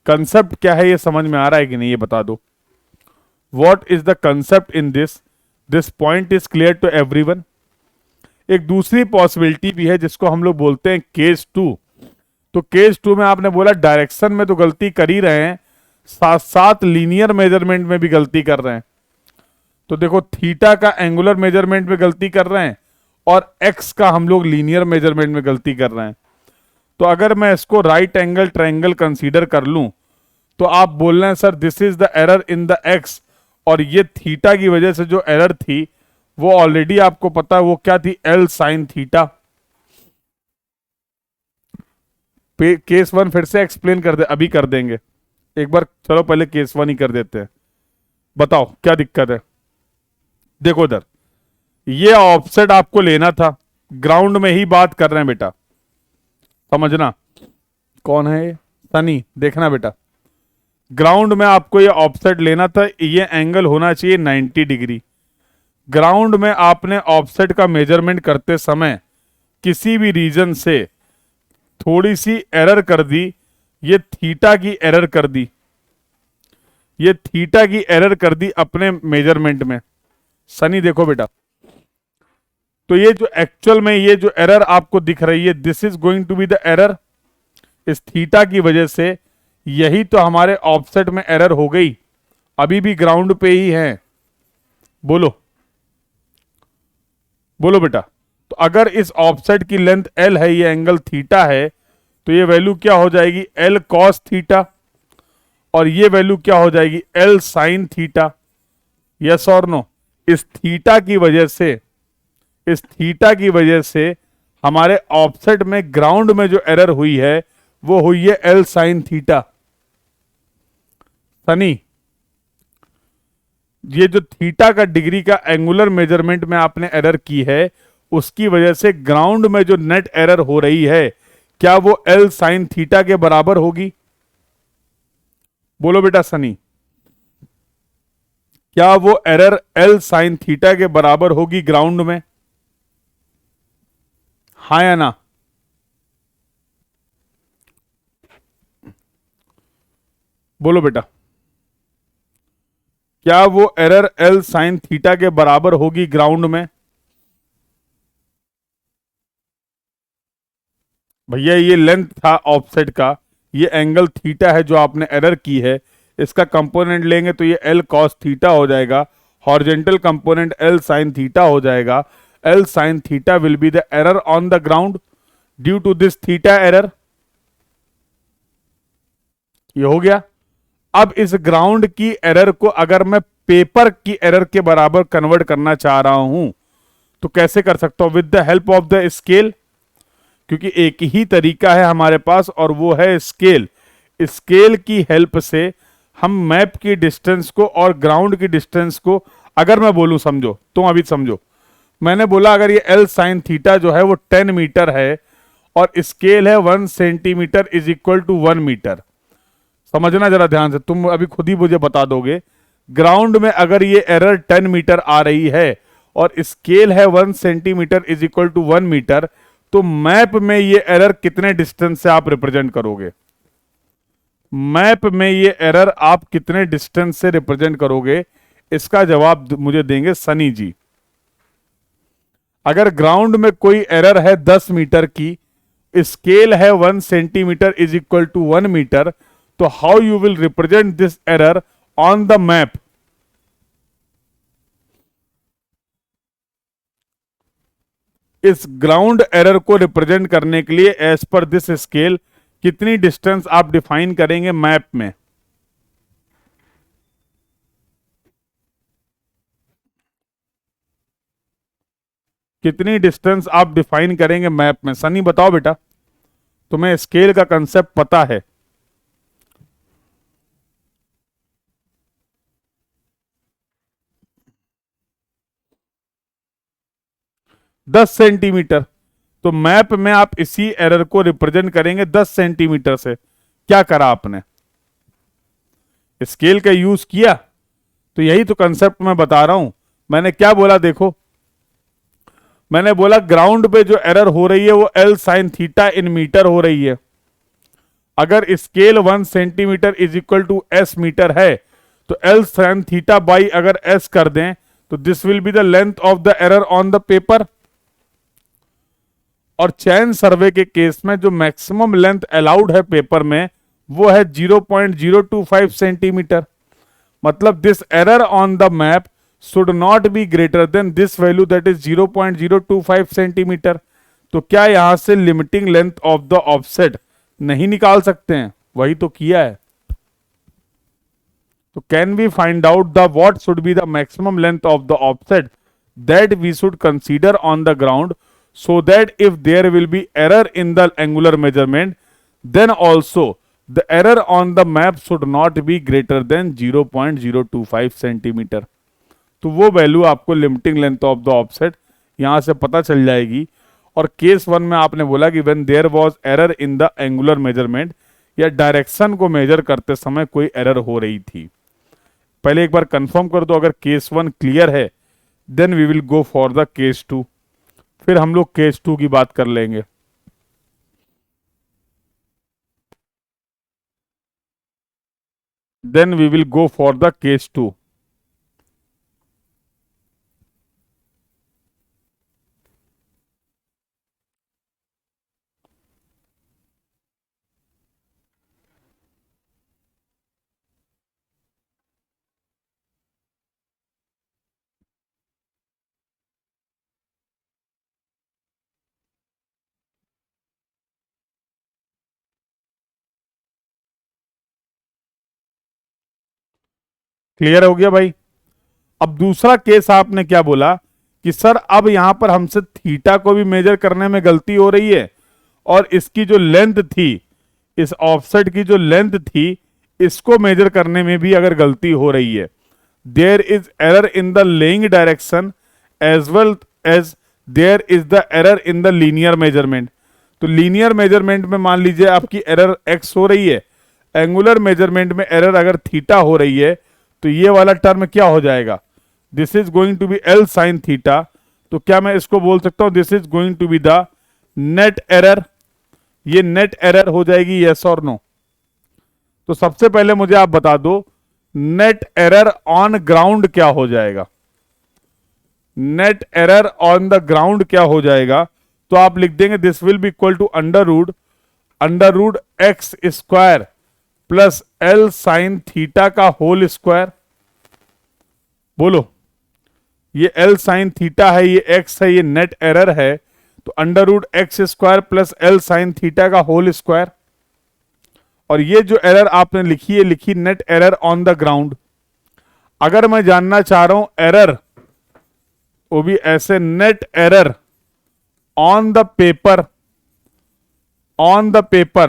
कंसेप्ट क्या है ये समझ में आ रहा है कि नहीं ये बता दो। What is the concept in this point is clear to everyone. एक दूसरी पॉसिबिलिटी भी है जिसको हम लोग बोलते हैं केस 2। तो केस 2 में आपने बोला डायरेक्शन में तो गलती कर ही रहे हैं, साथ साथ लीनियर मेजरमेंट में भी गलती कर रहे हैं। तो देखो थीटा का एंगुलर मेजरमेंट में गलती कर रहे हैं और एक्स का हम लोग लीनियर मेजरमेंट में गलती कर रहे हैं। तो अगर मैं इसको राइट एंगल ट्रायंगल कंसीडर कर लूं तो आप बोल रहे हैं sir this is the error in the x, और ये थीटा की वजह से जो एरर थी वो ऑलरेडी आपको पता है वो क्या थी, L साइन थीटा। केस 1 फिर से एक्सप्लेन कर दे, अभी कर देंगे एक बार, चलो पहले केस 1 ही कर देते हैं। बताओ क्या दिक्कत है। देखो इधर ये ऑफसेट आपको लेना था, ग्राउंड में ही बात कर रहे हैं बेटा, समझना। कौन है ये? सनी। देखना बेटा, ग्राउंड में आपको ये ऑफसेट लेना था, ये एंगल होना चाहिए 90 डिग्री। ग्राउंड में आपने ऑफसेट का मेजरमेंट करते समय किसी भी रीजन से थोड़ी सी एरर कर दी, ये थीटा की एरर कर दी, ये थीटा की एरर कर दी अपने मेजरमेंट में। सनी देखो बेटा, तो ये जो एक्चुअल में ये जो एरर आपको दिख रही है, this is going to be the error. इस थीटा की वजह से यही तो हमारे ऑफसेट में एरर हो गई, अभी भी ग्राउंड पे ही है। बोलो बोलो बेटा। तो अगर इस ऑफसेट की लेंथ L है, ये एंगल थीटा है, तो ये वैल्यू क्या हो जाएगी, L कॉस थीटा, और ये वैल्यू क्या हो जाएगी, L साइन थीटा। यस और नो? इस थीटा की वजह से हमारे ऑफसेट में ग्राउंड में जो एरर हुई है वो हुई है L साइन थीटा। सनी, ये जो थीटा का डिग्री का एंगुलर मेजरमेंट में आपने एरर की है, उसकी वजह से ग्राउंड में जो नेट एरर हो रही है, क्या वो L साइन थीटा के बराबर होगी? बोलो बेटा सनी, क्या वो एरर L साइन थीटा के बराबर होगी ग्राउंड में? हाँ या ना? बोलो बेटा, क्या वो एरर L साइन थीटा के बराबर होगी ग्राउंड में? भैया ये लेंथ था ऑफसेट का, ये एंगल थीटा है जो आपने एरर की है, इसका कंपोनेंट लेंगे तो ये L कॉस थीटा हो जाएगा, horizontal component L sine theta हो जाएगा। L sine theta will be the error on the ground due to this theta error. ये हो गया। अब इस ग्राउंड की एरर को अगर मैं पेपर की एरर के बराबर कन्वर्ट करना चाह रहा हूं तो कैसे कर सकता हूं, with the help of the scale, क्योंकि एक ही तरीका है हमारे पास और वो है स्केल। स्केल की हेल्प से हम मैप की डिस्टेंस को और ग्राउंड की डिस्टेंस को, अगर मैं बोलूं, समझो तुम अभी समझो, मैंने बोला अगर ये L साइन थीटा जो है वो 10 मीटर है और स्केल है 1 centimetre is equal to 1 metre. समझना जरा ध्यान से, तुम अभी खुद ही मुझे बता दोगे। ग्राउंड में अगर ये एरर 10 मीटर आ रही है और स्केल है 1 centimetre is equal to 1 metre, तो मैप में ये एरर कितने डिस्टेंस से आप रिप्रेजेंट करोगे? मैप में ये एरर आप कितने डिस्टेंस से रिप्रेजेंट करोगे? इसका जवाब मुझे देंगे सनी जी। अगर ग्राउंड में कोई एरर है 10 मीटर की, स्केल है 1 centimetre is equal to 1 metre, तो how you will represent this error on the map? इस ग्राउंड एरर को रिप्रेजेंट करने के लिए एज पर दिस स्केल कितनी डिस्टेंस आप डिफाइन करेंगे मैप में? कितनी डिस्टेंस आप डिफाइन करेंगे मैप में? सनी बताओ बेटा, तुम्हें स्केल का कंसेप्ट पता है? 10 सेंटीमीटर। तो मैप में आप इसी एरर को रिप्रेजेंट करेंगे 10 सेंटीमीटर से। क्या करा आपने? स्केल का यूज किया। तो यही तो कंसेप्ट मैं बता रहा हूं। मैंने क्या बोला देखो, मैंने बोला ग्राउंड पे जो एरर हो रही है वो L sine theta in metre हो रही है। अगर scale 1 centimetre is equal to S metre है, तो एल साइन थीटा बाई अगर एस कर दें, तो this will be the length of the error on the paper. और चैन सर्वे के केस में जो मैक्सिमम लेंथ अलाउड है पेपर में, वो है 0.025 सेंटीमीटर। मतलब this error on the map should not be greater then this value, that is 0.025 centimetre. तो क्या यहां से limiting length of the offset नहीं निकाल सकते हैं? वही तो किया है। तो can we find out the what should be the maximum length of the offset that we should consider on the ground, so that if there will be error in the angular measurement, then also the error on the map should not be greater than 0.025 centimetre. तो वो value आपको limiting length of the offset यहां से पता चल जाएगी। और case 1 में आपने बोला कि when there was error in the angular measurement, या डायरेक्शन को मेजर करते समय कोई एरर हो रही थी। पहले एक बार कंफर्म कर दो, अगर केस 1 क्लियर है then we will go for the case 2। फिर हम लोग केस 2 की बात कर लेंगे। Then we will go for the case 2। Clear हो गया भाई? अब दूसरा केस आपने क्या बोला कि सर अब यहां पर हमसे थीटा को भी मेजर करने में गलती हो रही है, और इसकी जो लेंथ थी, इस ऑफसेट की जो लेंथ थी, इसको मेजर करने में भी अगर गलती हो रही है। There is error in the laying direction as well as there is the error in the linear measurement. तो लीनियर मेजरमेंट में मान लीजिए आपकी एरर एक्स हो रही है, एंगुलर मेजरमेंट में एरर अगर थीटा हो रही है, तो ये वाला टर्म क्या हो जाएगा? This is going to be L sine theta. तो क्या मैं इसको बोल सकता हूं this is going to be the net error? ये नेट एरर हो जाएगी, यस और नो? तो सबसे पहले मुझे आप बता दो नेट एरर ऑन ग्राउंड क्या हो जाएगा? Net error on the ground क्या हो जाएगा? तो आप लिख देंगे this will be equal to under root X square plus L sine theta का होल स्क्वायर। बोलो, ये एल साइन थीटा है, ये एक्स है, ये नेट एरर है, तो under root X square plus L sine theta का होल स्क्वायर। और ये जो एरर आपने लिखी है, लिखी net error on the ground. अगर मैं जानना चाह रहा हूं एरर, वो भी ऐसे net error on the paper,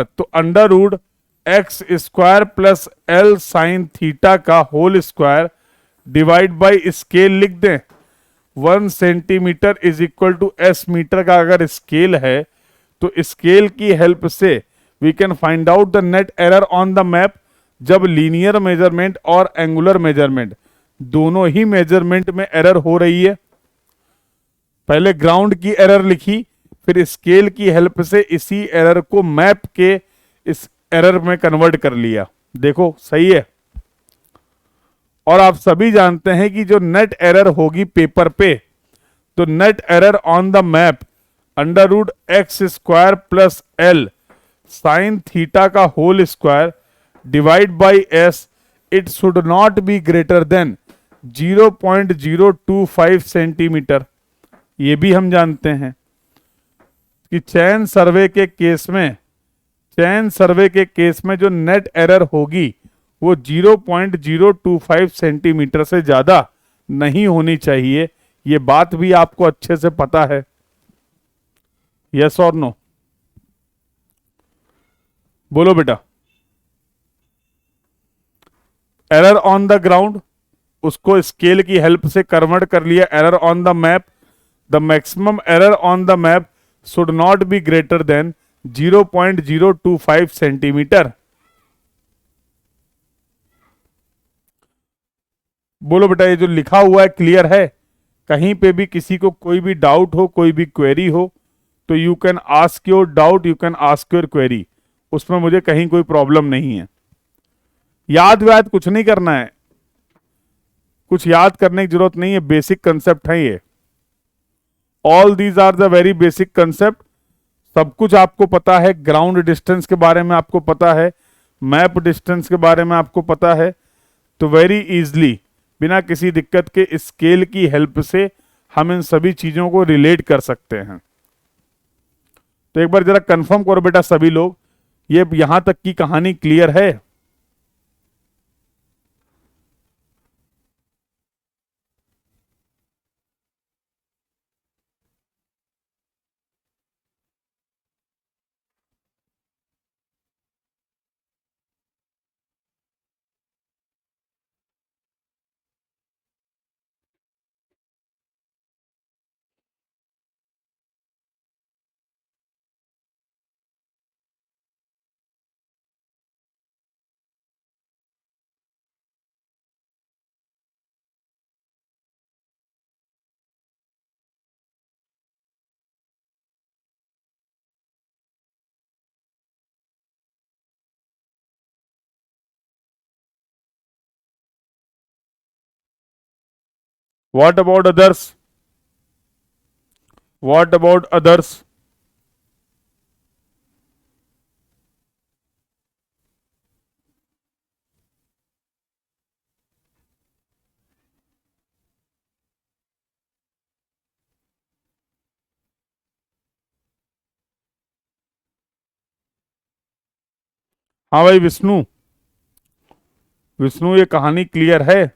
तो under root X square plus L sine theta का whole square divide by scale लिख दें। 1 centimetre is equal to S metre का अगर स्केल है, तो स्केल की हेल्प से we can find out the net error on the map जब लीनियर मेजरमेंट और एंगुलर मेजरमेंट दोनों ही मेजरमेंट में एरर हो रही है। पहले ग्राउंड की एरर लिखी, फिर स्केल की हेल्प से इसी एरर को मैप के इस एरर में कन्वर्ट कर लिया। देखो सही है। और आप सभी जानते हैं कि जो नेट एरर होगी पेपर पे, तो net error on the map under root X square plus L sine theta का whole square divide by S, it should not be greater than 0.025 centimetre. ये भी हम जानते हैं कि चैन सर्वे के केस में जो नेट एरर होगी वो 0.025 सेंटीमीटर से ज्यादा नहीं होनी चाहिए। ये बात भी आपको अच्छे से पता है, यस और नो? बोलो बेटा। एरर ऑन द ग्राउंड, उसको स्केल की हेल्प से कन्वर्ट कर लिया error on the map. The maximum error on the map should not be greater than 0.025 centimetre. बोलो बेटा, ये जो लिखा हुआ है क्लियर है? कहीं पे भी किसी को कोई भी डाउट हो, कोई भी क्वेरी हो, तो you can ask your doubt, you can ask your query, उसमें मुझे कहीं कोई प्रॉब्लम नहीं है। याद व्याद कुछ नहीं करना है, कुछ याद करने की जरूरत नहीं है, बेसिक कंसेप्ट है ये। All these are the very basic concept. सब कुछ आपको पता है, ग्राउंड डिस्टेंस के बारे में आपको पता है, मैप डिस्टेंस के बारे में आपको पता है, तो वेरी इजली बिना किसी दिक्कत के स्केल की हेल्प से हम इन सभी चीजों को रिलेट कर सकते हैं। तो एक बार जरा कंफर्म करो बेटा सभी लोग, ये यहां तक की कहानी क्लियर है? What about others? What about others? हाँ भाई विष्णु, विष्णु ये कहानी क्लियर है?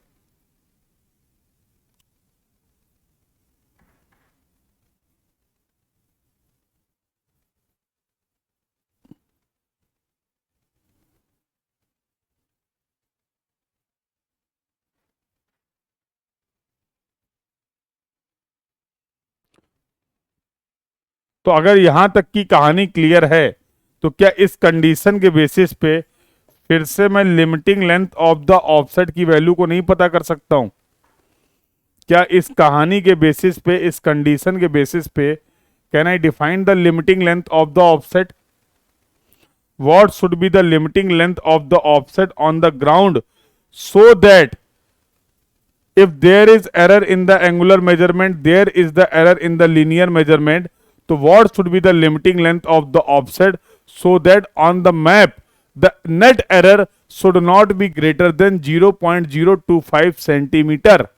तो अगर यहां तक की कहानी क्लियर है, तो क्या इस कंडीशन के बेसिस पे फिर से मैं limiting length of the offset की वैल्यू को नहीं पता कर सकता हूं? क्या इस कहानी के बेसिस पे, इस कंडीशन के बेसिस पे, can I define the limiting length of the offset? What should be the limiting length of the offset on the ground so that if there is error in the angular measurement, there is the error in the linear measurement? So what should be the limiting length of the offset so that on the map the net error should not be greater than 0.025 centimeter?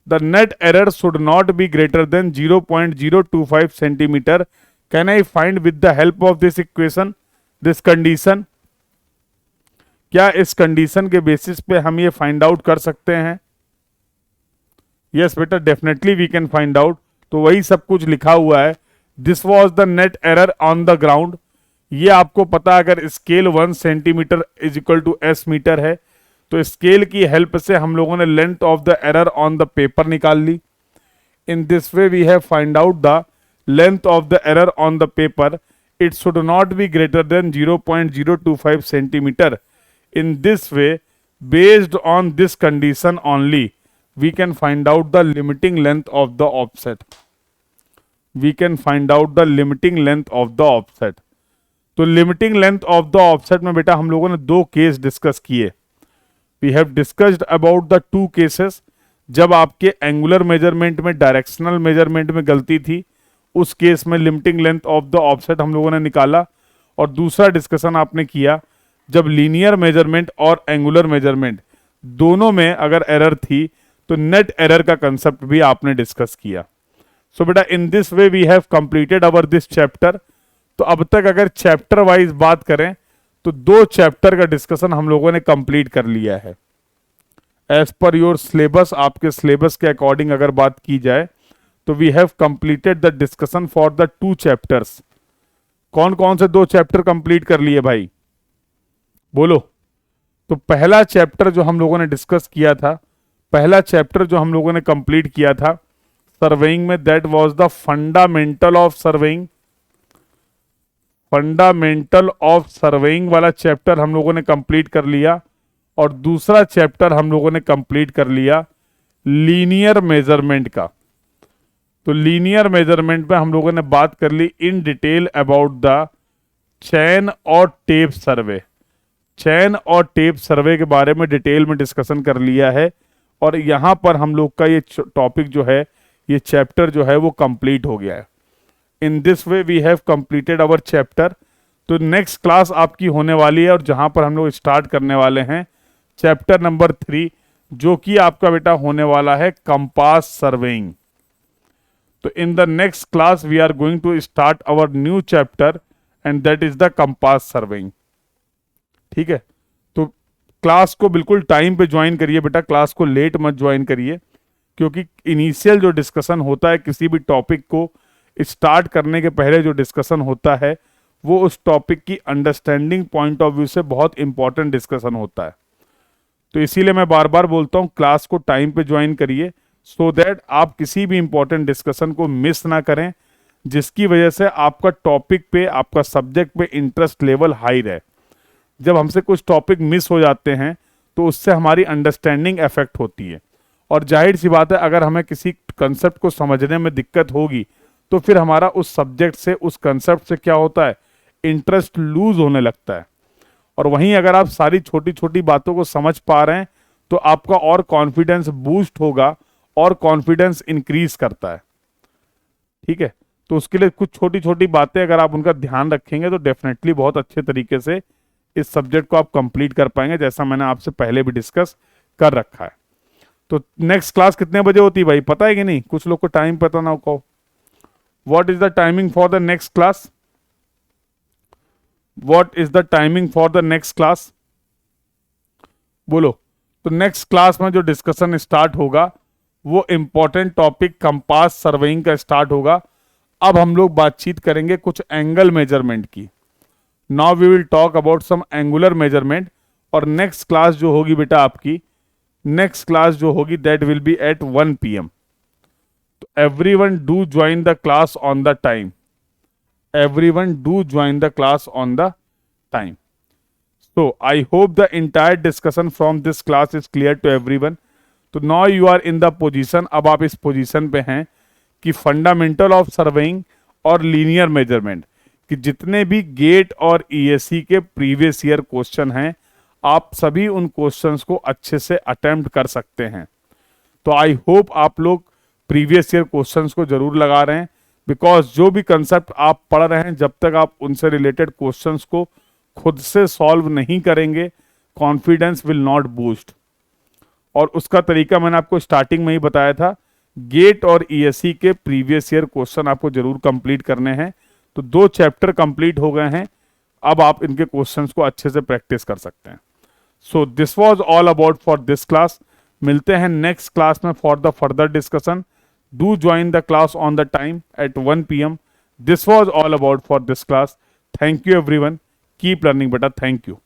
The net error should not be greater than 0.025 centimeter. Can I find with the help of this equation, this condition? क्या इस condition के basis पे हम ये find out कर सकते हैं? Yes बेटा, definitely we can find out. तो वही सब कुछ लिखा हुआ है। This was the net error on the ground. ये आपको पता, अगर scale 1 centimetre is equal to S metre है, तो स्केल की हेल्प से हम लोगों ने length of the error on the paper निकाल ली। In this way we have find out the length of the error on the paper, it should not be greater than 0.025 centimeter. In this way, based on this condition only, we can find out the limiting length of the offset. We can find out the limiting length of the offset. तो limiting length of the offset में बेटा हम लोगों ने दो case discuss किए. We have discussed about the two cases. जब आपके एंगुलर मेजरमेंट में डायरेक्शनल मेजरमेंट में गलती थी, उस केस में limiting length of the offset हम लोगों ने निकाला. और दूसरा डिस्कशन आपने किया जब लीनियर मेजरमेंट और एंगुलर मेजरमेंट दोनों में अगर एरर थी तो नेट एरर का कंसेप्ट भी आपने डिस्कस किया. सो बेटा in this way we have completed our this chapter. तो अब तक अगर चैप्टर वाइज बात करें तो दो चैप्टर का डिस्कशन हम लोगों ने कंप्लीट कर लिया है. एज पर योर सिलेबस, आपके सिलेबस के अकॉर्डिंग अगर बात की जाए तो we have completed the discussion for the two chapters. कौन कौन से दो चैप्टर कंप्लीट कर लिए भाई, बोलो. तो पहला चैप्टर जो हम लोगों ने डिस्कस किया था, पहला चैप्टर जो हम लोगों ने कंप्लीट किया था सर्वेइंग में, that was the fundamental of surveying. Fundamental of surveying वाला चैप्टर हम लोगों ने कंप्लीट कर लिया. और दूसरा चैप्टर हम लोगों ने कंप्लीट कर लिया लीनियर मेजरमेंट का. तो लीनियर मेजरमेंट में हम लोगों ने बात कर ली इन डिटेल अबाउट द चैन और टेप सर्वे. चैन और टेप सर्वे के बारे में डिटेल में डिस्कशन कर लिया है. और यहाँ पर हम लोग का ये टॉपिक जो है, ये चैप्टर जो है वो कंप्लीट हो गया है. In this way we have completed our chapter. तो नेक्स्ट क्लास आपकी होने वाली है और जहां पर हम लोग स्टार्ट करने वाले हैं चैप्टर नंबर 3, जो कि आपका बेटा होने वाला है कंपास सर्वेइंग. तो in the next class we are going to start our new chapter and that is the compass surveying. ठीक है, तो क्लास को बिल्कुल टाइम पे ज्वाइन करिए बेटा, क्लास को लेट मत ज्वाइन करिए, क्योंकि इनिशियल जो डिस्कशन होता है किसी भी टॉपिक को स्टार्ट करने के पहले जो डिस्कशन होता है वो उस टॉपिक की अंडरस्टैंडिंग पॉइंट ऑफ व्यू से बहुत इंपॉर्टेंट डिस्कशन होता है. तो इसीलिए मैं बार बार बोलता हूँ क्लास को टाइम पे ज्वाइन करिए, सो दैट आप किसी भी इंपॉर्टेंट डिस्कशन को मिस ना करें, जिसकी वजह से आपका टॉपिक पे, आपका सब्जेक्ट पे इंटरेस्ट लेवल हाई रहे. जब हमसे कुछ टॉपिक मिस हो जाते हैं तो उससे हमारी अंडरस्टैंडिंग अफेक्ट होती है. और जाहिर सी बात है अगर हमें किसी कंसेप्ट को समझने में दिक्कत होगी तो फिर हमारा उस सब्जेक्ट से, उस कंसेप्ट से क्या होता है, इंटरेस्ट लूज होने लगता है. और वहीं अगर आप सारी छोटी छोटी बातों को समझ पा रहे हैं तो आपका और कॉन्फिडेंस बूस्ट होगा और कॉन्फिडेंस इंक्रीज करता है. ठीक है, तो उसके लिए कुछ छोटी छोटी बातें अगर आप उनका ध्यान रखेंगे तो डेफिनेटली बहुत अच्छे तरीके से इस सब्जेक्ट को आप कंप्लीट कर पाएंगे, जैसा मैंने आपसे पहले भी डिस्कस कर रखा है. तो नेक्स्ट क्लास कितने बजे होती है भाई, पता है कि नहीं? कुछ लोग को टाइम पता ना हो. What is the timing for the next class? What is the timing for the next class? बोलो. तो नेक्स्ट क्लास में जो डिस्कशन स्टार्ट होगा वो इंपॉर्टेंट टॉपिक कंपास सर्वेइंग का स्टार्ट होगा. अब हम लोग बातचीत करेंगे कुछ एंगल मेजरमेंट की. Now we will talk about some angular measurement. और नेक्स्ट क्लास जो होगी बेटा आपकी, नेक्स्ट क्लास जो होगी that will be at 1 PM. Everyone do join the class on the time. Everyone do join the class on the time. So I hope the entire discussion from this class is clear to everyone. तो now you are in the position, अब आप इस position पे हैं कि fundamental of surveying और linear measurement कि जितने भी गेट और ईएससी के प्रीवियस ईयर क्वेश्चन हैं आप सभी उन क्वेश्चंस को अच्छे से अटेम्प्ट कर सकते हैं. तो आई होप आप लोग प्रीवियस ईयर क्वेश्चंस को जरूर लगा रहे हैं, बिकॉज जो भी कंसेप्ट आप पढ़ रहे हैं जब तक आप उनसे रिलेटेड क्वेश्चंस को खुद से सॉल्व नहीं करेंगे कॉन्फिडेंस विल नॉट बूस्ट. और उसका तरीका मैंने आपको स्टार्टिंग में ही बताया था. गेट और ईएससी के प्रीवियस ईयर क्वेश्चन आपको जरूर कंप्लीट करने हैं. तो 2 चैप्टर कंप्लीट हो गए हैं, अब आप इनके क्वेश्चंस को अच्छे से प्रैक्टिस कर सकते हैं. So this was all about for this class. मिलते हैं नेक्स्ट क्लास में for the further discussion. Do join the class on the time at 1 PM. This was all about for this class. Thank you everyone. Keep learning beta. Thank you.